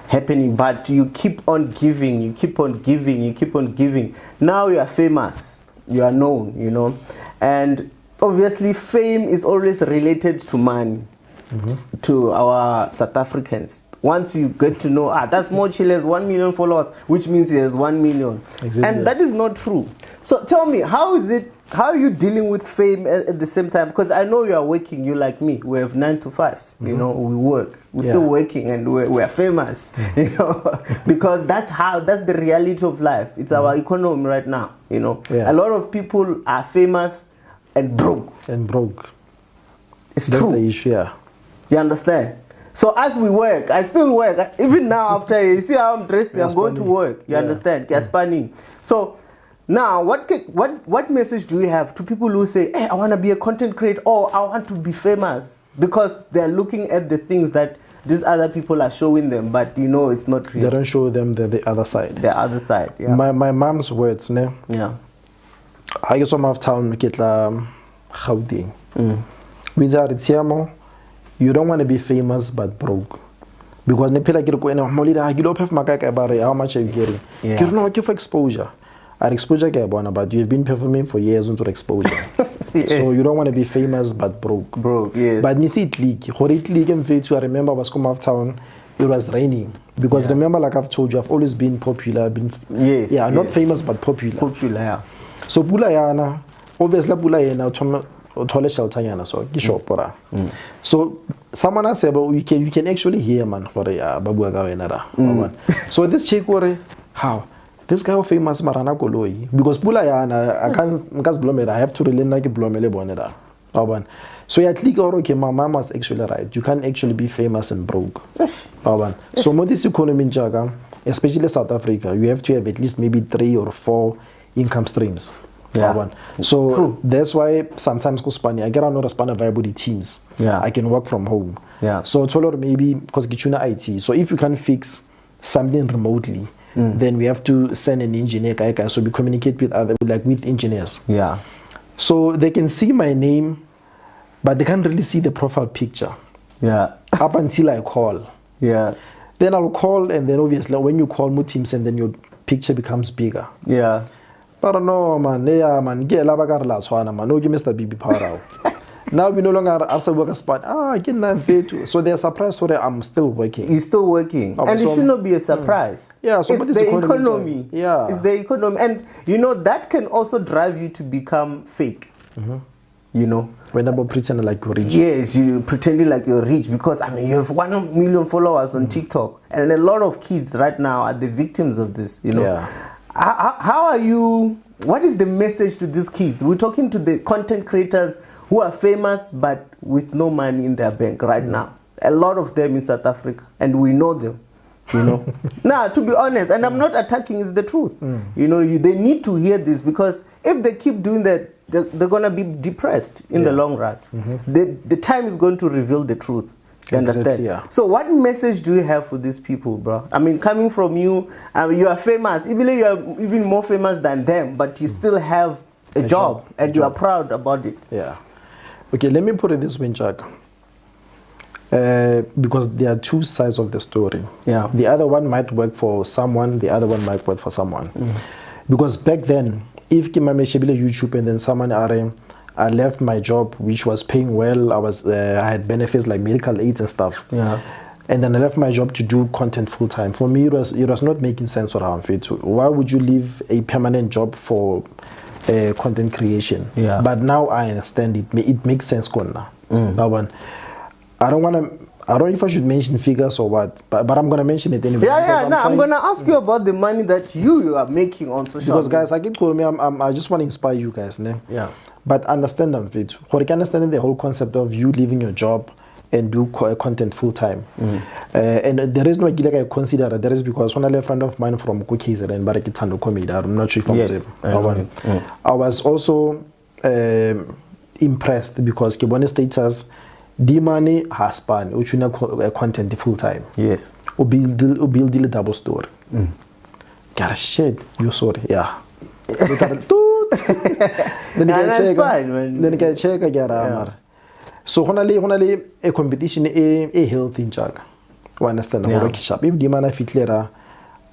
happening, but you keep on giving, you keep on giving, you keep on giving. Now you are famous, you are known, you know, and obviously fame is always related to money, to our South Africans. Once you get to know, that's NoCHILL has 1 million followers, which means he has 1 million. Exactly. And that is not true. So tell me, how is it how are you dealing with fame at the same time? Because I know you are working. You like me. We have 9 to 5s. You know, we work. We're still working, and we're famous. You know, because that's the reality of life. It's our economy right now. You know, a lot of people are famous and broke. It's That's true. the issue. Yeah. You understand? So as we work, I still work. Even now, after you see how I'm dressing, I'm going to work. You understand? Spanning. So now, what message do you have to people who say, "Hey, I want to be a content creator," or "I want to be famous," because they're looking at the things that these other people are showing them, but you know it's not real. They don't show them the other side. The other side. Yeah. My mom's words, ne? Yeah. I get some Maftown, get la Gauteng. You don't want to be famous but broke. Because ne phela ke re ko ena mo lida ke lo phef makaka ba re how much are you getting? Ke re no ke for exposure. Our exposure ke bona, but you've been performing for years into exposure. So you don't want to be famous but broke. Yes. But nisi it leak. Hore it leak and I remember was come Maftown. It was raining because remember, like I've told you, I've always been popular, not famous but popular. Yeah. So pula yana, obviously pula yana thole shelter yana so ke shopora. So someone has said, but you can actually hear man hore ya babu ga wena ra. So this chick wore how this guy was famous marana koloi because pula yana I can't blomera, I have to really like blomele bonera. So at least okay, my mom was actually right. You can't actually be famous and broke. So more this economy in Jaga, especially South Africa, you have to have at least maybe 3 or 4 income streams. So true. That's why sometimes I get another span of viable teams. I can work from home. So it's all maybe because Gichuna IT. So if you can fix something remotely, then we have to send an engineer. So we communicate with with engineers. So they can see my name, but they can't really see the profile picture. Up until I call. Then I'll call, and then obviously when you call more teams, and then your picture becomes bigger. But no man, get man. No, give Mr. BB power. Now we no longer also work a spot. Get that. So they're surprised where I'm still working. He's still working, and it should not be a surprise. So it's the economy. It's the economy, and you know that can also drive you to become fake. You know, when I'm pretending like you're rich. Yes, you pretending like you're rich because you have 1 million followers on TikTok, and a lot of kids right now are the victims of this. You know, how are you? What is the message to these kids? We're talking to the content creators who are famous but with no money in their bank right now. A lot of them in South Africa, and we know them. You know, now to be honest, and I'm not attacking, it's the truth. You know, they need to hear this because if they keep doing that, they're gonna be depressed in the long run. The time is going to reveal the truth. You understand? So what message do you have for these people, bro? I mean, coming from you, you are famous. Even you are even more famous than them, but you still have a job, and you are proud about it. Okay, let me put it this way, Jack. Because there are 2 sides of the story. The other one might work for someone, the other one might work for someone. Because back then, if Kimame Shebile YouTube and then someone I left my job, which was paying well, I had benefits like medical aids and stuff. And then I left my job to do content full time. For me, it was not making sense what I'm fit to. Why would you leave a permanent job for content creation? But now I understand it. It makes sense, Konna. I don't know if I should mention figures or what, but I'm gonna mention it anyway. I'm gonna ask you about the money that you are making on social because media. guys, I get call me. I just want to inspire you guys, ne? But understand them, fit. For understanding the whole concept of you leaving your job and do content full time. And there is no I consider that is because when I left a friend of mine from KZN and Barakitando comedy, I'm not sure if I was also impressed because Kibone status. The money has span, which you content full time. Or build the double story. Got a shit, you sorry, Then you get check again. So honestly, a competition a healthy jug. You understand? If the man fit later,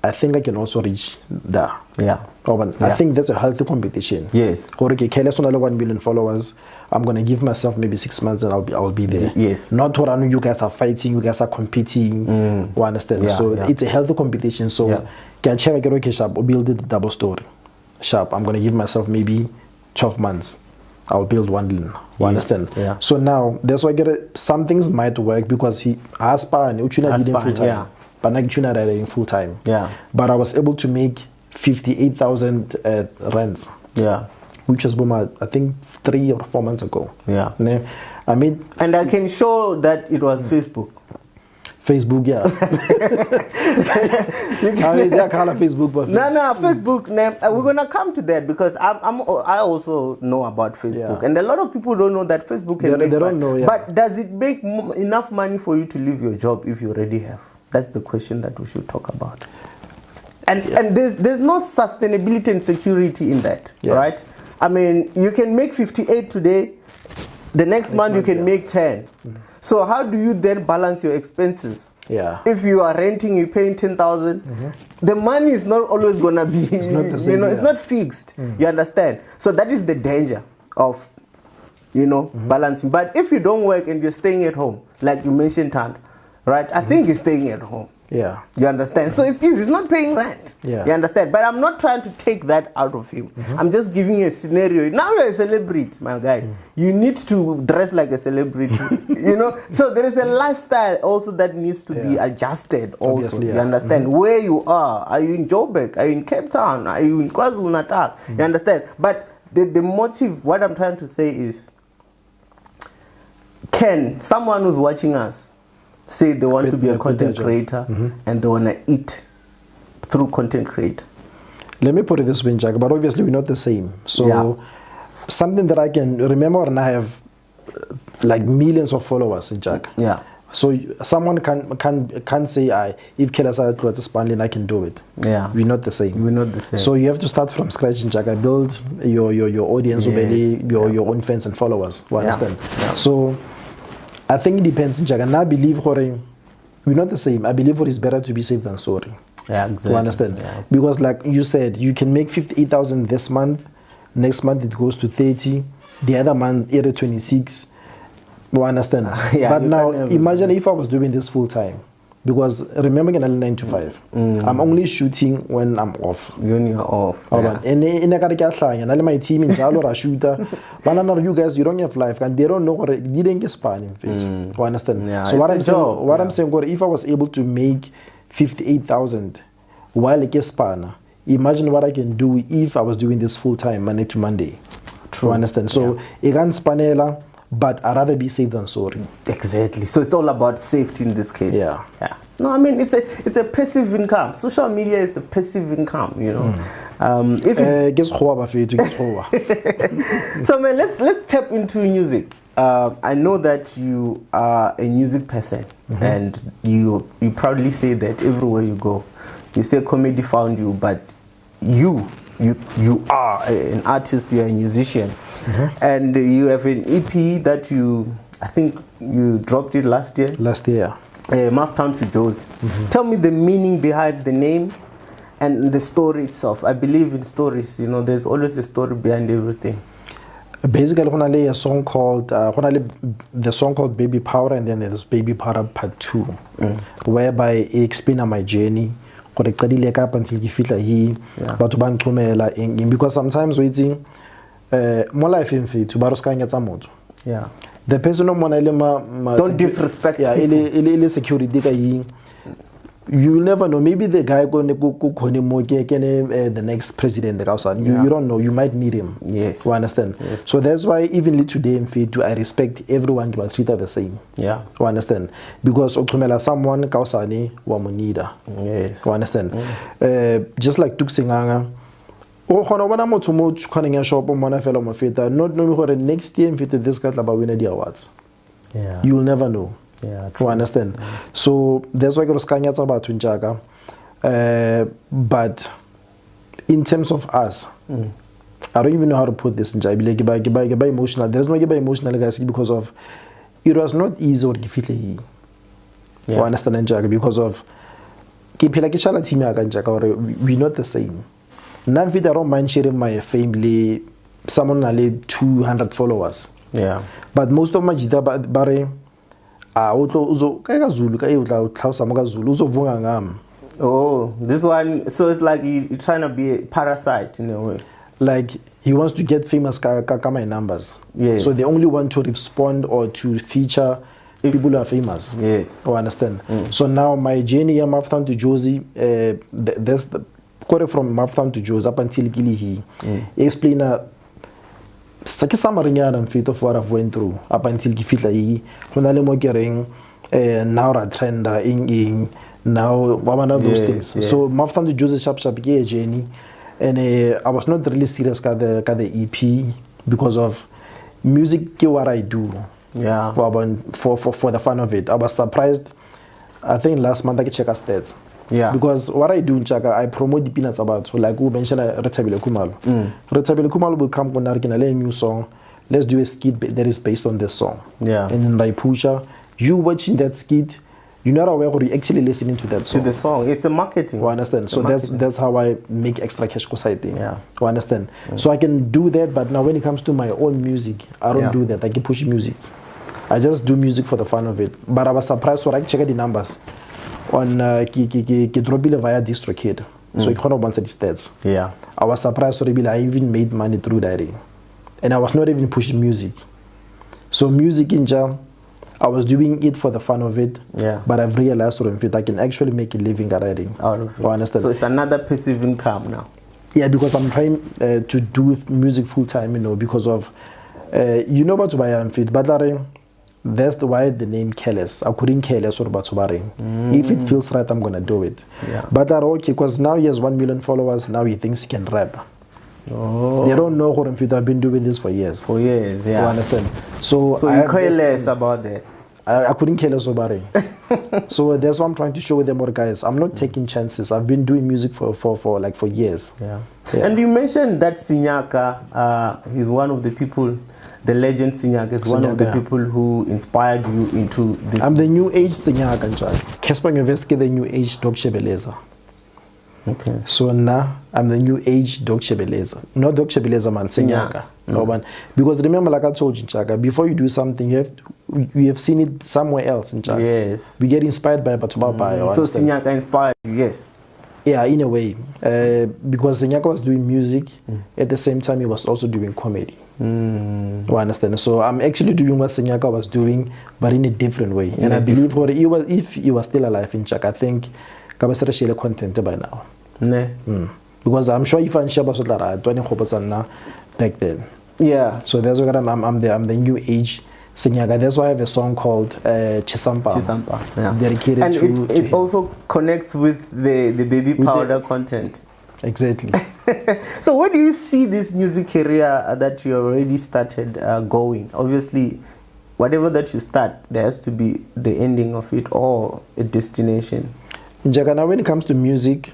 I think I can also reach there. I think that's a healthy competition. Careless on 1 million followers. I'm gonna give myself maybe 6 months and I'll be there. Not what I know you guys are fighting, you guys are competing. You understand? So it's a healthy competition. So can check sharp or build the double story. Sharp. I'm gonna give myself maybe 12 months, I'll build 1 million. You understand? Yeah. So now that's why I get it. Some things might work because he Aspa and Uchuna did it full time. Yeah. But not Uchuna did it full time. Yeah. But I was able to make 58,000 rands. Yeah. Which was I think 3 or 4 months ago. Yeah. I made, and I can show that it was Facebook. Facebook, yeah. I call it Facebook, but No, Facebook. We're gonna come to that because I also know about Facebook, and a lot of people don't know that Facebook can make they don't money. know. Yeah. But does it make enough money for you to leave your job if you already have? That's the question that we should talk about. And there's no sustainability and security in that, right? I mean, you can make 58 today. The next month you can make 10. So how do you then balance your expenses? Yeah. If you are renting, you're paying 10,000. The money is not always gonna be. It's not the same, it's not fixed. You understand? So that is the danger of, balancing. But if you don't work and you're staying at home, like you mentioned, Tant, right? I think he's staying at home. Yeah. You understand? So it's easy. It's not paying rent. Yeah. You understand? But I'm not trying to take that out of him. I'm just giving you a scenario. Now you're a celebrity, my guy. You need to dress like a celebrity. So there is a lifestyle also that needs to be adjusted also. Obviously, You understand? Where you are. Are you in Joburg? Are you in Cape Town? Are you in KwaZulu-Natal? You understand? But the motive, what I'm trying to say is, can someone who's watching us say they want to be a content creator and they want to eat through content creator? Let me put it this way, Jack, but obviously we're not the same. So something that I can remember, and I have like millions of followers, Jack. Yeah. So someone can say, if Careless to Spanley, I can do it. Yeah. We're not the same. We're not the same. So you have to start from scratch, Jack. I build your audience, your own fans and followers. You understand? Yeah. So I think it depends, Jack. And I believe we're not the same. I believe it's better to be safe than sorry. Yeah, exactly. You understand? Yeah. Because like you said, you can make 58,000 this month. Next month it goes to 30. The other month, 26. You understand? But now imagine if I was doing this full time. Because remember, in 9 to 5, I'm only shooting when I'm off. When you're off. And my team in Jalo or shooter, but you guys, you don't have life, and they don't know what you didn't get span. You understand? Yeah, so what I'm saying, if I was able to make 58,000 while I get span, imagine what I can do if I was doing this full time Monday to Monday. True. You understand? So I can spanela. But I'd rather be safe than sorry. Exactly. So it's all about safety in this case. Yeah. No, I mean it's a passive income. Social media is a passive income. So man, let's tap into music. I know that you are a music person, and you proudly say that everywhere you go. You say comedy found you, but you are an artist. You are a musician. And you have an EP that I think you dropped it last year. Maftown to Jozi. Tell me the meaning behind the name and the story itself. I believe in stories. There's always a story behind everything. Basically, a song called the song called Baby Power, and then there's Baby Power Part 2, whereby I explain my journey. Until you feel like because sometimes waiting. More life in fit to baros yeah. The person don't disrespect people. Security you never know. Maybe the guy going to go the next president. You don't know. You might need him. Yes. You understand? Yes. So that's why even today in fit, I respect everyone. But treat her the same. Yeah. You understand? Because someone kausani wamunida. Yes. You understand? Just like Tuk Singanga. Shop not knowing next year this guy about winning the awards. Yeah. You will never know. Yeah. You understand? So that's why I was about Twinjaga. But in terms of us, I don't even know how to put this in Jai. Emotional. There's no emotional guys because of it was not easy or difficult. You understand Jaga because of we're not the same. Now, I don't mind sharing my family, someone like 200 followers. Yeah. But most of my oh, this one, so it's like you're trying to be a parasite in a way. like he wants to get famous my numbers. Yes. So they only want to respond or to feature people who are famous. Yes. Oh, I understand. So now my journey from Maftown to Jozi, there's the from Maftown to Jozi up until Gilihi. Explain sa ke samarinyana mfito of what I've went through up until ke fitla hi hona le mo kereng now ra trender in now one of those things. So Maftown to Jozi sharp ke a journey, and I was not really serious ka the EP because of music ke what I do. Yeah. For the fun of it. I was surprised. I think last month I could check our stats. Yeah. Because what I do in Chaka, I promote the peanuts about. So like we mentioned Retabile Kumalu. Retabile Kumalu will come when I can a new song. Let's do a skit that is based on this song. Yeah. And then Raipusha, you watching that skit, you're not aware or you're actually listening to that song. To the song. It's a marketing. I understand. So that's how I make extra cash thing. Yeah. I understand. So I can do that, but now when it comes to my own music, I don't do that. I can push music. I just do music for the fun of it. But I was surprised when I checked the numbers on Dropile via DistroKid. So it kind of wanted the stats. Yeah. I was surprised when I even made money through that. And I was not even pushing music. So music in Jam, I was doing it for the fun of it. Yeah. But I've realized that I can actually make a living out of it. I understand. So it's another passive income now. Yeah, because I'm trying to do music full time, because of about to buy Amphit, but that's why the name Careless. I couldn't care less about Subaring. If it feels right, I'm gonna do it. Yeah. But okay, because now he has 1 million followers, now he thinks he can rap. Oh. They don't know Amphit. I've been doing this for years. For years, yeah. You understand? So you care less about that. I couldn't care less about it. So that's what I'm trying to show them more guys. I'm not taking chances. I've been doing music for years. Yeah. And you mentioned that Sinyaka, he's one of the people, the legend Sinyaka is one of the people who inspired you into this. I'm the new age Sinyaka, Njai. Casper University, the new age Dog Shebeleza. Okay. So now I'm the new age Dog Shebeleza. Not Dog Shebeleza, man, Sinyaka. No, man. Because remember, like I told you, Chaka, before you do something, you have seen it somewhere else in Chaka. Yes. We get inspired by Batuba. So Sinyaka inspired you, yes. Yeah, in a way. Because Sinyaka was doing music, at the same time he was also doing comedy. You understand? So I'm actually doing what Sinyaka was doing, but in a different way. And I believe if he was still alive in Chaka, I think Kabasara share content by now. Because I'm sure if I'm Shabasotara, back then. Yeah. So that's what I'm the new age Sinyaka. That's why I have a song called Chisampa. Chisampa, yeah. Dedicated and to it also connects with the baby powder content. Exactly. So where do you see this music career that you already started going? Obviously, whatever that you start, there has to be the ending of it or a destination. Njaka, now when it comes to music,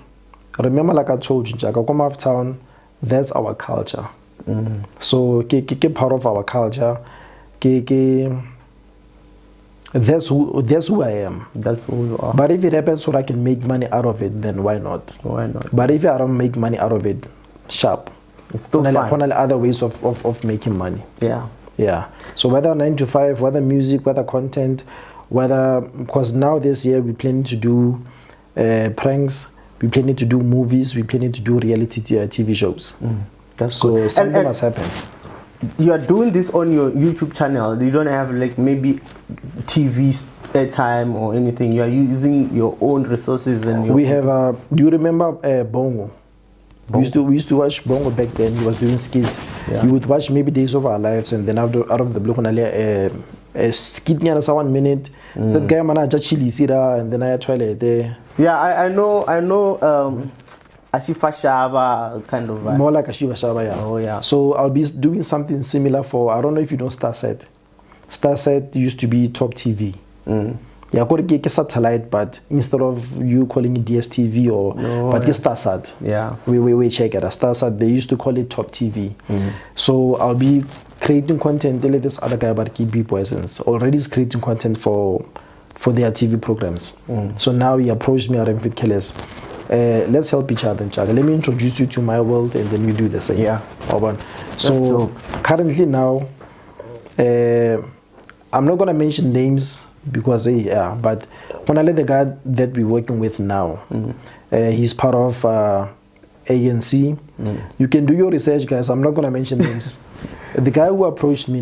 remember like I told you, Njaka, Maftown, that's our culture. So part of our culture. That's who I am. That's who you are. But if it happens so I can make money out of it, then why not? Why not? But if I don't make money out of it, sharp. It's still fine. Other ways of making money. Yeah. Yeah. So whether 9 to 5, whether music, whether content, because now this year we're planning to do pranks, we're planning to do movies, we're planning to do reality TV shows. That's so good. Something must happen. You are doing this on your YouTube channel. You don't have like maybe TV airtime or anything. You are using your own resources and we have. Do you remember Bongo? We used to watch Bongo back then. He was doing skits. Yeah. You would watch maybe Days of Our Lives, and then out of the blue, a skit near 1 minute. That guy man just chili sira, and then I toilet there. Yeah, I know. Ashifa Shaba kind of vibe. More like Ashifa Shaba, yeah. Oh yeah. So I'll be doing something similar for, I don't know if you know Starset. Starset used to be Top TV. Yeah, call it satellite, but instead of you calling it DSTV but it's Starsat. Yeah. We check it. Starsat, they used to call it Top TV. So I'll be creating content. Let this other guy about KB Poisons already is creating content for their TV programs. So now he approached me with Careless. Let's help each other. Let me introduce you to my world, and then you do the same. Yeah. So currently now, I'm not gonna mention names because but when I let the guy that we're working with now, he's part of ANC. You can do your research, guys. I'm not gonna mention names. The guy who approached me,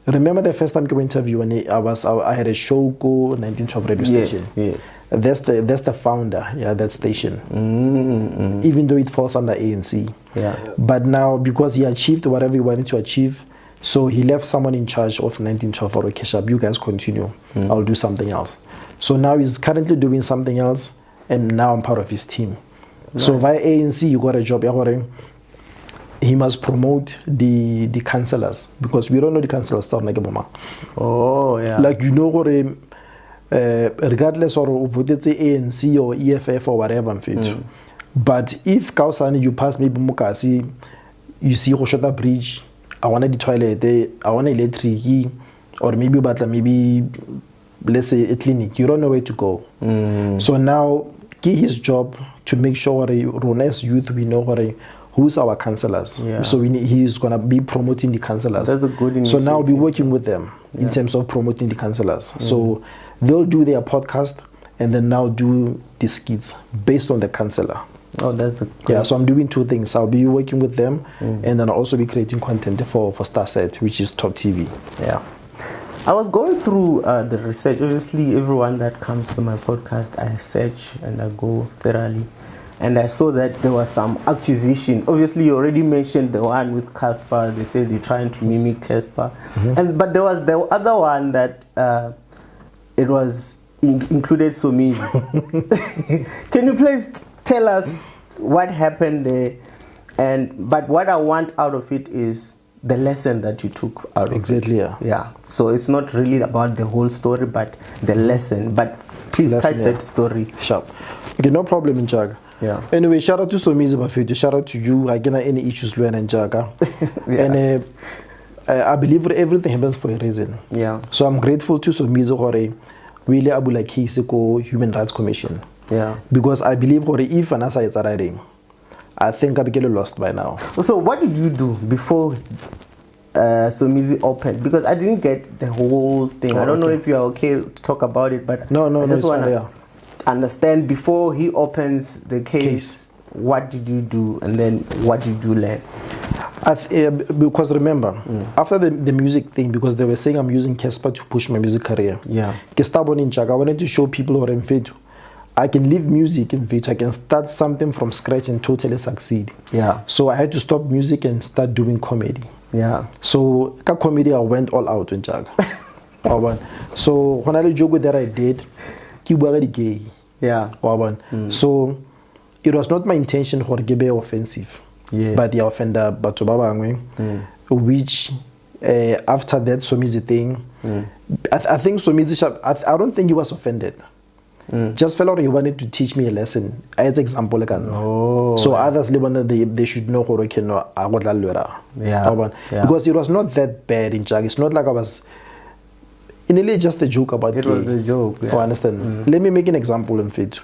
remember the first time I interview when I had a show go 1912 radio station. Yes. That's the founder, that station. Even though it falls under ANC. Yeah. But now because he achieved whatever he wanted to achieve, so he left someone in charge of 1912 for Cash Up. You guys continue. I'll do something else. So now he's currently doing something else, and now I'm part of his team. Right. So via ANC, you got a job. He must promote the councillors, because we don't know the councillors. Oh yeah. Like regardless of voted ANC or EFF or whatever, but if Kausani you pass maybe Mukasi, you see Roshota Bridge, I want the toilet, I want electric, or maybe let's say a clinic, you don't know where to go. So now his job to make sure Rones youth we know who's our councillors. So he's gonna be promoting the councillors. That's a good initiative. So now we'll be working with them in terms of promoting the councillors. So they'll do their podcast and then now do the skits based on the councillor. Oh, that's so I'm doing two things. I'll be working with them and then I'll also be creating content for StarSet, which is Top TV. Yeah. I was going through the research. Obviously, everyone that comes to my podcast, I search and I go thoroughly. And I saw that there was some accusation. Obviously, you already mentioned the one with Casper. They said you're trying to mimic Casper. But there was the other one that it was included Somizi. Can you please tell us what happened there? But what I want out of it is the lesson that you took out of it. Exactly, yeah. So it's not really about the whole story, but the lesson. But please touch that story. Sharp. Okay, no problem in Jaga. Yeah. Anyway, shout out to Somizi Bafetu. Shout out to you. I get any issues with Jaga. And I believe everything happens for a reason. Yeah. So I'm grateful to Somizi Hore, really Abula Kiseko Human Rights Commission. Yeah. Because I believe Hore, if an asa is writing, I think I'll get lost by now. So what did you do before Somizi opened? Because I didn't get the whole thing. I don't know if you are okay to talk about it, but no, I just want to understand before he opens the case. What did you do, and then what did you learn? Because remember, after the music thing, because they were saying I'm using Casper to push my music career. Yeah. I wanted to show people who are in fit. I can leave music in fit. I can start something from scratch and totally succeed. Yeah. So I had to stop music and start doing comedy. Yeah. So comedy, I went all out in Jaga. So when I joke that I did, gay. Yeah. So it was not my intention for to be offensive. Yes. But the offender, which after that Somizi thing, I think Somizi, I don't think he was offended. Just felt like he wanted to teach me a lesson. As example, so others they should know how can because it was not that bad in Jaga. It's not like I was initially just a joke about it. It was a joke. Yeah. I understand. Let me make an example in fit.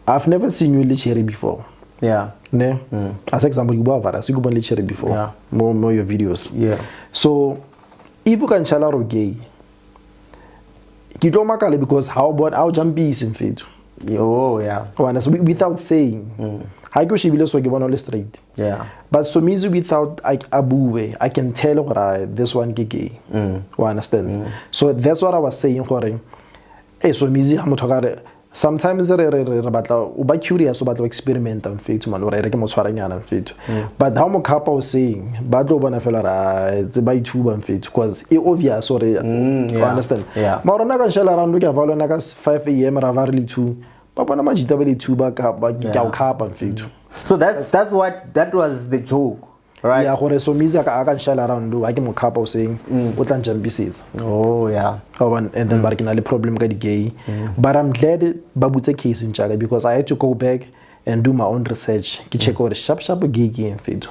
I've never seen you cherry before. Yeah. Ne? As example, you have seen you cherry before. Yeah. More your videos. Yeah. So if you can chala or gay, because how about our jumpy in fit? Oh yeah. Without saying. I go she will also give one all straight. Yeah. But so means without abuwe, I can tell what this one gay. Understand? So that's what I was saying. So means sometimes uba curious about experiment and fit man or fit. But how much couple was saying, but it's by tube and fit because it obvious or understand. Yeah. Marona can shell around look at 5 a.m. Ravarly 2. Papa na majitable 2 back and fit. So that was the joke. Right. Yeah, so music I can shell around do I can couple saying what and jump seeds. Oh yeah. And then the problem got gay. But I'm glad Babu's case in Jaga because I had to go back and do my own research. Check out the sharp gay and feed.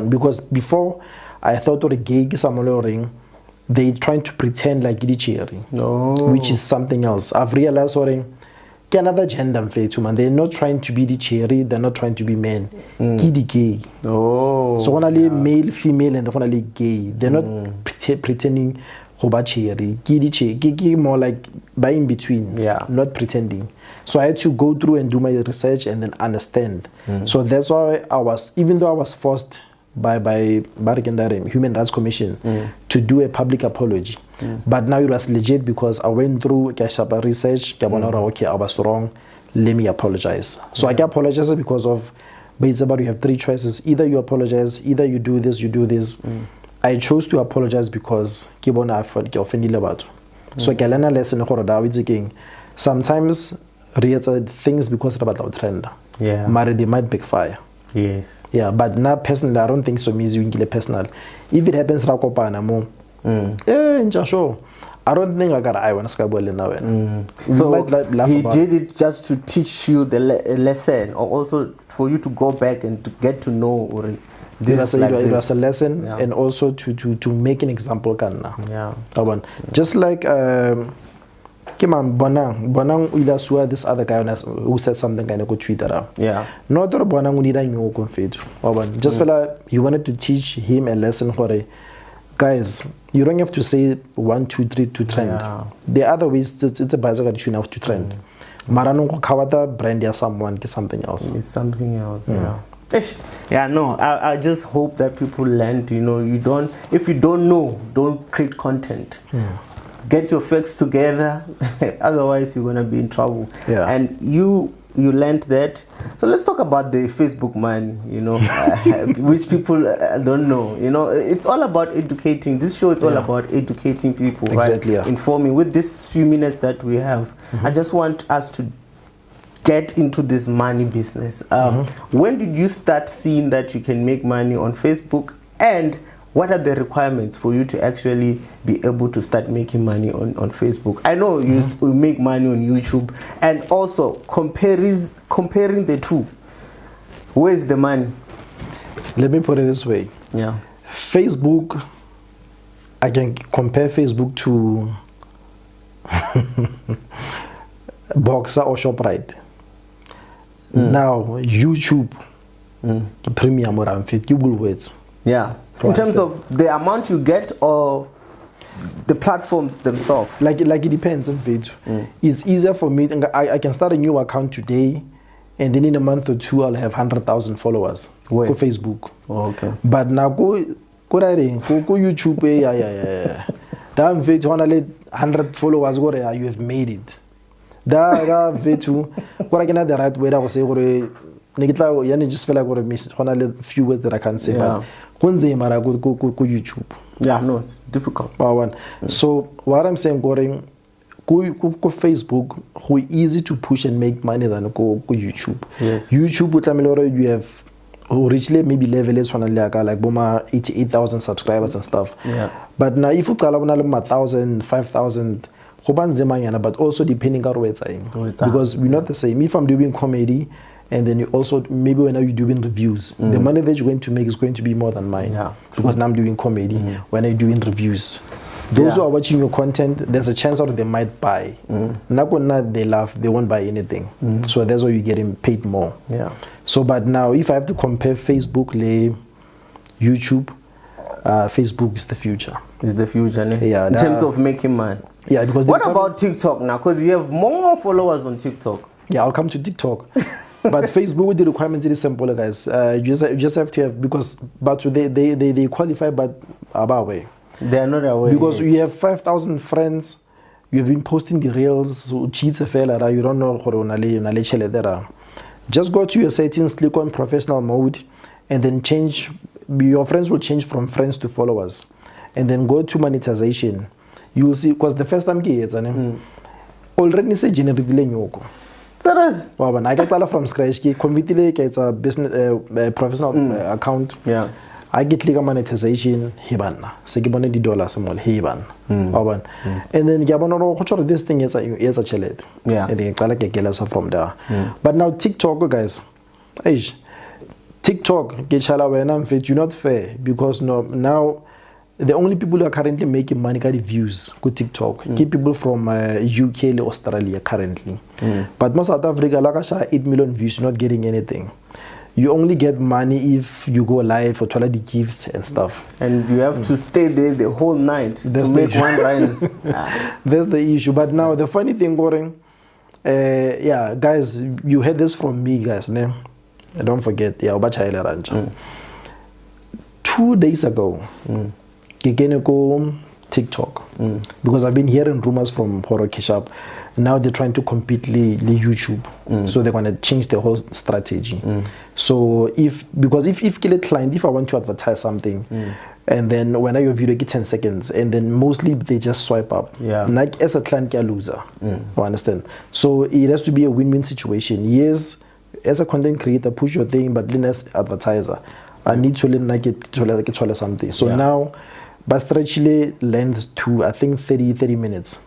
Because before I thought of a gay ring, they trying to pretend like it's cherry. Which is something else. I've realized another gender man. They're not trying to be the cherry, they're not trying to be men. Kidi gay. So only male, female, and only gay. They're not pretending go ba cherry ke more like by in between, not pretending. So I had to go through and do my research and then understand. So that's why even though I was forced by Human Rights Commission to do a public apology, but now it was legit because I went through research, okay, I was wrong, let me apologize. So I can apologize because of, but it's about, you have three choices: either you apologize, either you do this, you do this. I chose to apologize because ke bona ke offendile batho. So ke learn a lesson gore da witse keng, sometimes re etsa things because re batla trend, mara they might backfire. Yes. Yeah, but now personally I don't think so means you kill personal. If it happens ra kopana mo sure, I don't think I got I want to skabole now. So he did it just to teach you the lesson, or also for you to go back and to get to know or it was a lesson, and also to make an example. Just like Bonang Uilasua, this other guy who said something kind of go tweet around. Yeah. Not that Bonang Unida new confit. Just feel like you wanted to teach him a lesson for guys, you don't have to say 1, 2, 3 to trend. The other ways it's a bicycle that you have to trend. Marano Kawata brand ya something else. It's something else, yeah, no, I just hope that people learn to, if you don't know, don't create content. Get your facts together, otherwise you're gonna be in trouble. And you learned that. So let's talk about the Facebook man, which people don't know. It's all about educating. This show is all about educating people, exactly, right? Informing. With these few minutes that we have, I just want us to get into this money business. When did you start seeing that you can make money on Facebook, and what are the requirements for you to actually be able to start making money on Facebook? I know you make money on YouTube, and also comparing the two. Where is the money? Let me put it this way. Yeah. Facebook, I can compare Facebook to Boxer or ShopRite. Now, YouTube, premium or Woolworths. Yeah. In terms of the amount you get or the platforms themselves? Like it depends on video. It's easier for me. I can start a new account today, and then in a month or two I'll have 100,000 followers. Where? Go Facebook. Oh, okay. But now go YouTube. That video 100 followers. You have made it. That video. What I can have the right way. I will say just feel like what I miss. Few words that I can say. But go YouTube. Yeah, no, it's difficult. So what I'm saying, go Facebook, who easy to push and make money than go YouTube. Yes. YouTube, you have originally maybe level is like 88,000 subscribers and stuff. Yeah. But now if you call 1,000, 5,000, but also depending on where it's because we're not the same. If I'm doing comedy, and then you also maybe when you're doing reviews, the money that you're going to make is going to be more than mine. Because now I'm doing comedy. When I'm doing reviews, those who are watching your content, there's a chance that they might buy. Not they laugh, they won't buy anything. So that's why you're getting paid more. So but now if I have to compare Facebook, YouTube, Facebook is the future. It's the future, ne? Yeah. In terms of making money. Yeah, because what about TikTok now? Because you have more followers on TikTok. Yeah, I'll come to TikTok. But Facebook, with the requirements, it is simple, guys. You just have to have, but they qualify, but about way. They are not aware. Because you have 5,000 friends, you have been posting the reels, so cheats a fella, you don't know. Just go to your settings, click on professional mode, and then change. Your friends will change from friends to followers, and then go to monetization. You will see, because the first time already say generate the I get from scratch. It's a business professional account. Yeah. I get click on monetization. Hibana. So give $1 hiban. And then this thing is a chelet. Yeah. And then I get from there. But now TikTok, guys. TikTok, you're not fair because now the only people who are currently making money are views go TikTok. Keep people from UK or Australia currently. But most South Africa, like I said, 8 million views, not getting anything. you only get money if you go live for the gifts and stuff. And you have to stay there the whole night to make one rise. That's the issue. But now the funny thing, Goring, yeah, guys, you heard this from me, guys. Ne? Don't forget, yeah, 2 days ago, go TikTok, because I've been hearing rumors from Horror Kishap. Now they're trying to compete YouTube, so they're gonna change the whole strategy. So because if kill a client, if I want to advertise something, and then when your video get 10 seconds, and then mostly they just swipe up. Yeah. Like as a client, you're a loser. You understand? So it has to be a win-win situation. Yes, as a content creator, push your thing, but then as advertiser, I need to learn like it to something. So now, but stretch length to I think 30 minutes.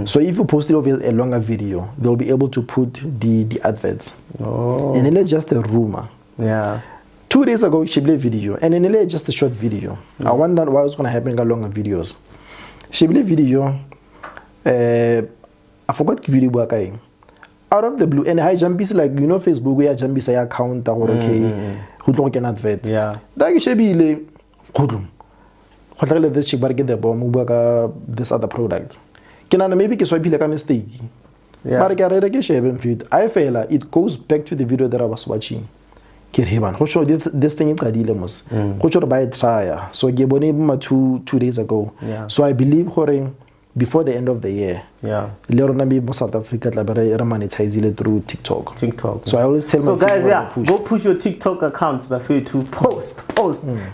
So if you post it over a longer video, they'll be able to put the adverts. And then it's just a rumor. Yeah. 2 days ago, she played video, and then it's just a short video. I wonder what's going to happen in longer videos. She played video. I forgot the video working. Out of the blue, and I jump like Facebook where I jump say account or okay, who don't can advert. Yeah. That should be like this chick get the bomb this other product. Maybe it's like a mistake. But I feel like it goes back to the video that I was watching. This thing is buy a trial. So I gave 2 days ago. So I believe before the end of the year, South Africa monetize through TikTok. So I always tell my guys, go push your TikTok accounts by to post.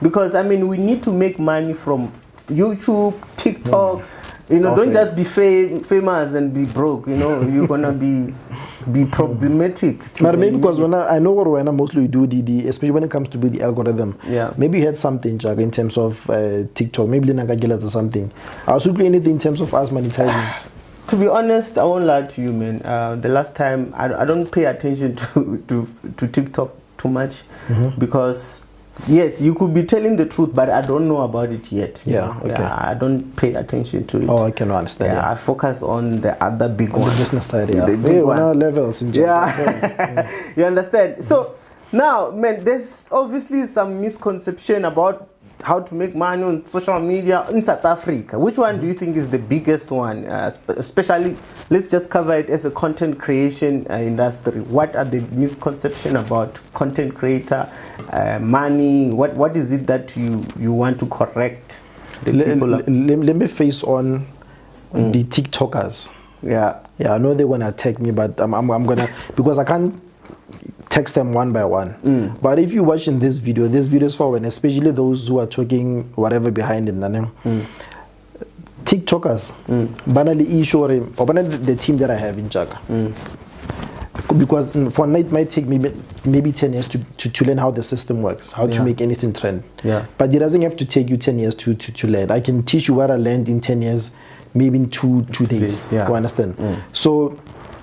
Because I mean we need to make money from YouTube, TikTok. Don't just be famous and be broke. You're gonna be problematic. But maybe because when I know when I mostly do the especially when it comes to the algorithm. Yeah. Maybe you had something, Jack, in terms of TikTok. Maybe Nagagilat or something. I was looking anything in terms of us monetizing. To be honest, I won't lie to you, man. The last time I don't pay attention to TikTok too much because. Yes, you could be telling the truth, but I don't know about it yet. Okay. I don't pay attention to it. Oh, I can understand. I focus on the other big ones. The business side, The big ones. Levels in general. You understand? So now, man, there's obviously some misconception about how to make money on social media in South Africa. Which one do you think is the biggest one? Especially, let's just cover it as a content creation industry. What are the misconceptions about content creator, money? What is it that you want to correct? Let me face on the TikTokers. Yeah, I know they're gonna attack me, but I'm gonna because I can't text them one by one. But if you're watching this video is for when, especially those who are talking whatever behind it. TikTokers, banally issue or the team that I have in Jaga. Because for night might take maybe 10 years to learn how the system works, how to make anything trend. But it doesn't have to take you 10 years to learn. I can teach you what I learned in 10 years, maybe in two days. You understand? So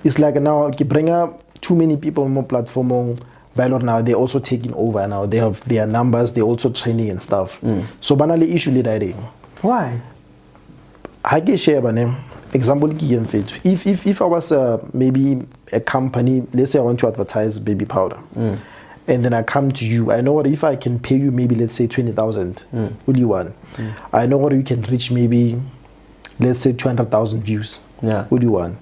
it's like now bring up too many people on more platform. By now they're also taking over now. They have their numbers, they're also training and stuff. So banally issue leader. Why? I can share my name. Example, if I was maybe a company, let's say I want to advertise baby powder, and then I come to you, I know what if I can pay you maybe let's say 20,000, what do you want? I know what you can reach maybe let's say 200,000 views. What do you want?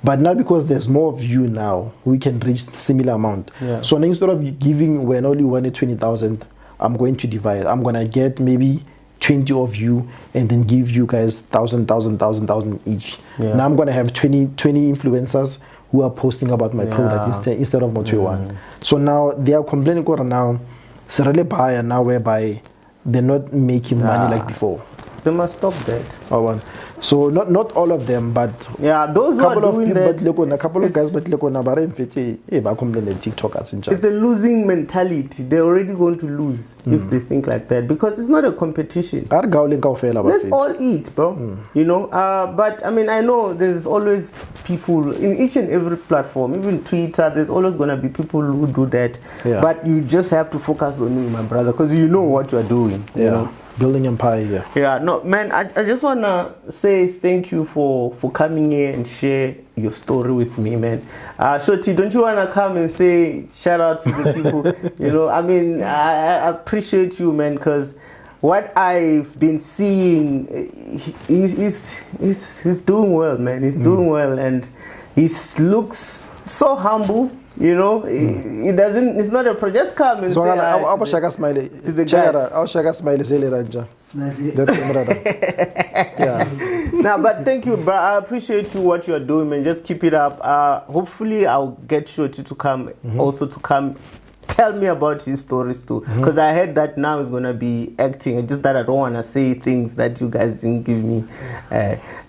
But now because there's more of you now, we can reach similar amount. So now instead of giving when only wanted 20,000, I'm going to divide. I'm gonna get maybe 20 of you and then give you guys 1,000 each. Now I'm gonna have 20 influencers who are posting about my product instead of what you want. So now they are complaining now, it's really buyer now whereby they're not making money like before. They must stop that. So not all of them, but those who are doing that. A couple of guys, but TikTokers. It's a losing mentality. They're already going to lose if they think like that because it's not a competition. Let's all eat, bro. But I mean, I know there's always people in each and every platform, even Twitter. There's always gonna be people who do that. But you just have to focus on you, my brother, because you know what you are doing. You know? building empire here. Yeah, no, man, I just want to say thank you for coming here and share your story with me, man. Shorty, don't you want to come and say shout out to the people? You know, I mean, I appreciate you, man, because what I've been seeing, he's doing well, man. He's doing well, and he looks so humble. You know, he doesn't. It's not a project. Just come and so say I'll shaka smiley to the check guys. it out. I'll shaka smiley say later. That's the brother. Yeah. Nah, but thank you, bro. I appreciate you what you're doing, man. Just keep it up. Hopefully, I'll get Shorty to come also to come tell me about his stories too, because I heard that now he's gonna be acting. It's just that I don't wanna say things that you guys didn't give me.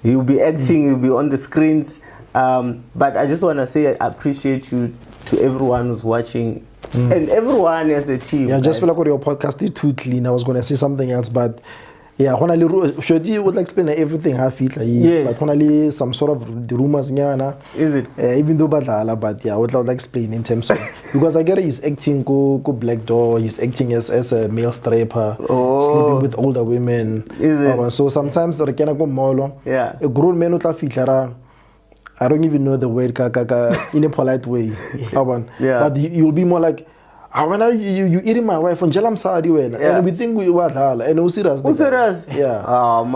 He'll be acting. He'll be on the screens. But I just wanna say I appreciate you to everyone who's watching and everyone as a team. Yeah, just feel like your podcast is too clean. I was gonna say something else, but yeah, Shorty would like explain everything how feel like. Yes. But only some sort of the rumors, Is it? Even though but yeah, I would like explain in terms of because I get he's acting go Black Door, he's acting as a male stripper, sleeping with older women. Is it? So sometimes I can go molo. Yeah. A grown man utla fitlara. I don't even know the word kaka in a polite way. Yeah. But you'll be more like, when you eating my wife on Jalam Saadi and we think we were and we serious. Who's serious? Yeah.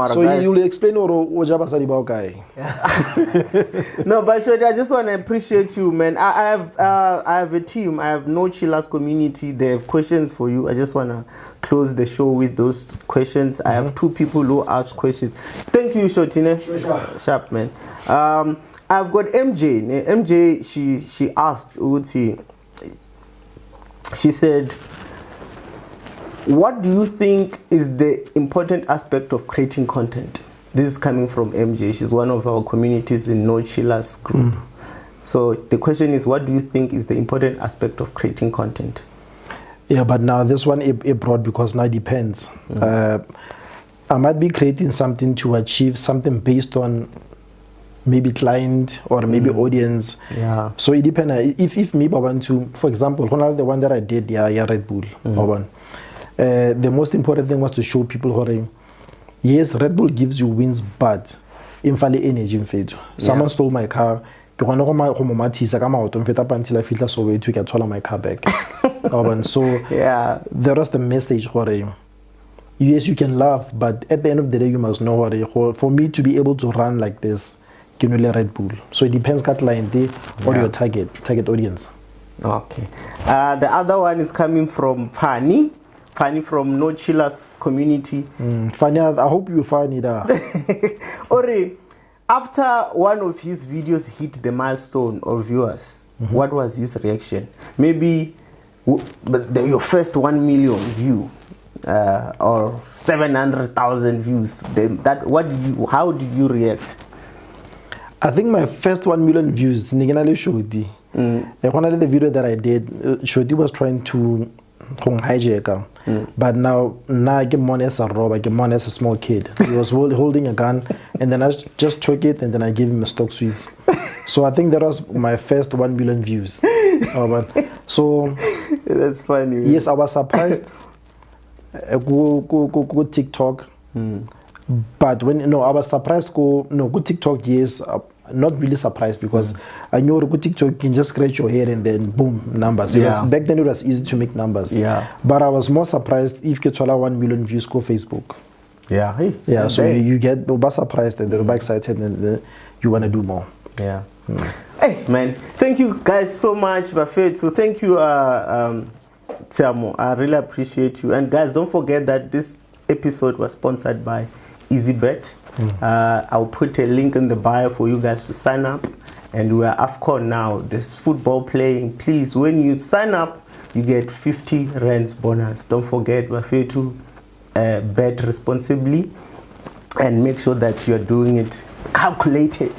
So guys. you'll explain or Jaba Sadi Baukai. No, but Shorty, I just want to appreciate you, man. I have a team. I have NoCHILL community. They have questions for you. I just want to close the show with those questions. I have two people who ask questions. Thank you, Shorty. Sure. Sharp, man. I've got MJ. MJ, she asked Uti. She said, what do you think is the important aspect of creating content? This is coming from MJ. She's one of our communities in NoCHILL's group. So the question is, what do you think is the important aspect of creating content? Yeah, but now this one it brought because now it depends. I might be creating something to achieve something based on maybe client or maybe audience. Yeah. So it depends. If maybe I want to, for example, the one that I did, Red Bull. The most important thing was to show people how yes, Red Bull gives you wins, but in fact energy in faith. Someone stole my car. Until I feel so way to get my car back. So yeah, there was the message yes, you can laugh, but at the end of the day you must know for me to be able to run like this, Red Bull. So it depends on client or your target audience. Okay. The other one is coming from Fanny from NoCHILL community. Fanny, I hope you find it. Ori, after one of his videos hit the milestone of viewers, what was his reaction? Maybe your first 1 million view or 700,000 views. How did you react? I think my first 1 million views, Niginali Shorty. One of the video that I did, Shorty was trying to hijack. But now I get money as a robber, I get money as a small kid. He was holding a gun, and then I just took it, and then I gave him a stock sweets. So I think that was my first 1 million views. So that's funny. Yes, I was surprised. Go TikTok. But I was surprised. Go TikTok. Yes, not really surprised because I knew go TikTok you can just scratch your head and then boom numbers. Back then it was easy to make numbers. Yeah. But I was more surprised if you get 1 million views go Facebook. Yeah. Hey, yeah. So you get surprised and they're excited and you want to do more. Yeah. Hey man, thank you guys so much, Buffett. So thank you, Tiamo. I really appreciate you. And guys, don't forget that this episode was sponsored by Easybet. I'll put a link in the bio for you guys to sign up. And we are AFCON now. There's football playing. Please, when you sign up, you get 50 rands bonus. Don't forget, Buffett, to bet responsibly and make sure that you're doing it calculated.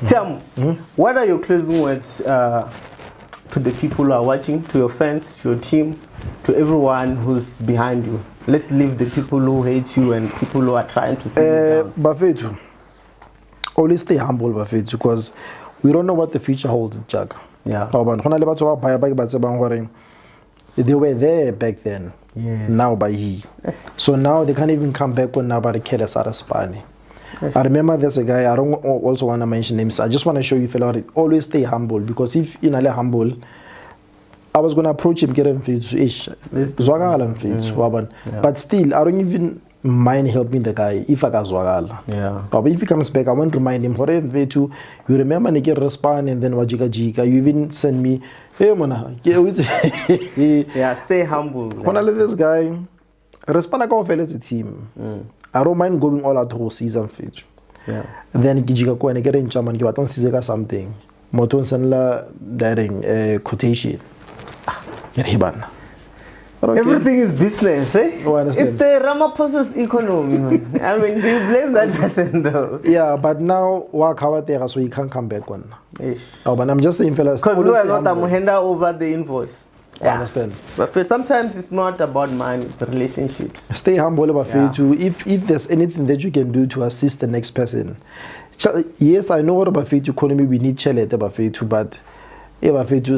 Tiamo, what are your closing words to the people who are watching, to your fans, to your team, to everyone who's behind you? Let's leave the people who hate you and people who are trying to see you down. Bafetu, always stay humble, Bafetu, because we don't know what the future holds, Jack. Yeah. They were there back then. Yes. now by he. So now they can't even come back on now by the Careless out of Spani. Yes. I remember there's a guy, I don't also want to mention names. I just want to show you fella always stay humble, because if you're not humble, I was gonna approach him, get him ish. But still I don't even mind helping the guy if I got zwagala. Yeah. But if he comes back, I want to remind him, you remember to get respond and then wajika jika. You even send me, hey mona, Yeah, stay humble. when I let this guy respond, I can't fail as a team. I don't mind going all out whole season feature. Yeah. Then Gijika ko and get in German, you don't see something. Moton Sanla daring quotation. Get hiban. Everything is business, eh? Oh, I understand. It's the Ramaphosa's economy, man. I mean, do you blame that person though? Yeah, but now work there, so you can't come back on. Ish. Oh, but I'm just saying, fellas. Because we are not a hand over the invoice. I understand. But sometimes it's not about money, it's relationships. Stay humble about faith too. If there's anything that you can do to assist the next person. Yes, I know what about faith economy we need chelete about faith too, but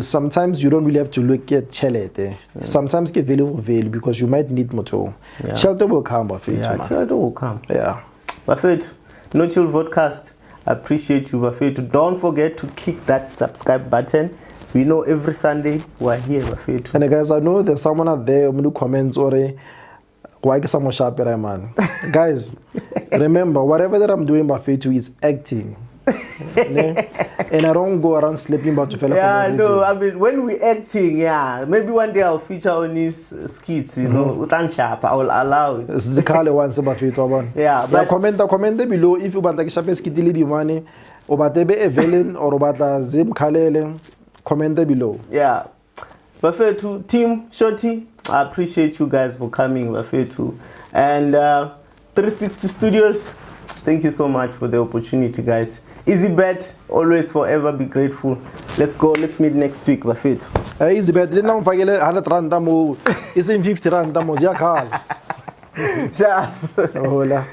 sometimes you don't really have to look at chelete. Sometimes get value because you might need motor. Shelter will come about faith too. Shelter will come. Yeah. Buffett, NoCHILL Vodcast. I appreciate you, Buffett. Don't forget to click that subscribe button. We know every Sunday we're here, Buffett. And guys, I know there's someone out there who comments or why get someone sharp man. Guys, remember whatever that I'm doing Buffett is acting. And I don't go around sleeping about to fella. Yeah, no, I mean when we acting, maybe one day I'll feature on his skits, you know, sharp. I will allow it. This is the color once about Buffett. Yeah, but comment below if you want like sharp skitty di money or about a villain or about zim kalele. Comment below. Yeah. Buffett to team Shorty, I appreciate you guys for coming, Buffett too. And 360 Studios, thank you so much for the opportunity, guys. Easybet, always forever be grateful. Let's go, let's meet next week, Buffett. Easybet, let's not forget 100 rand. It's in 50 rand. Ciao. Hola.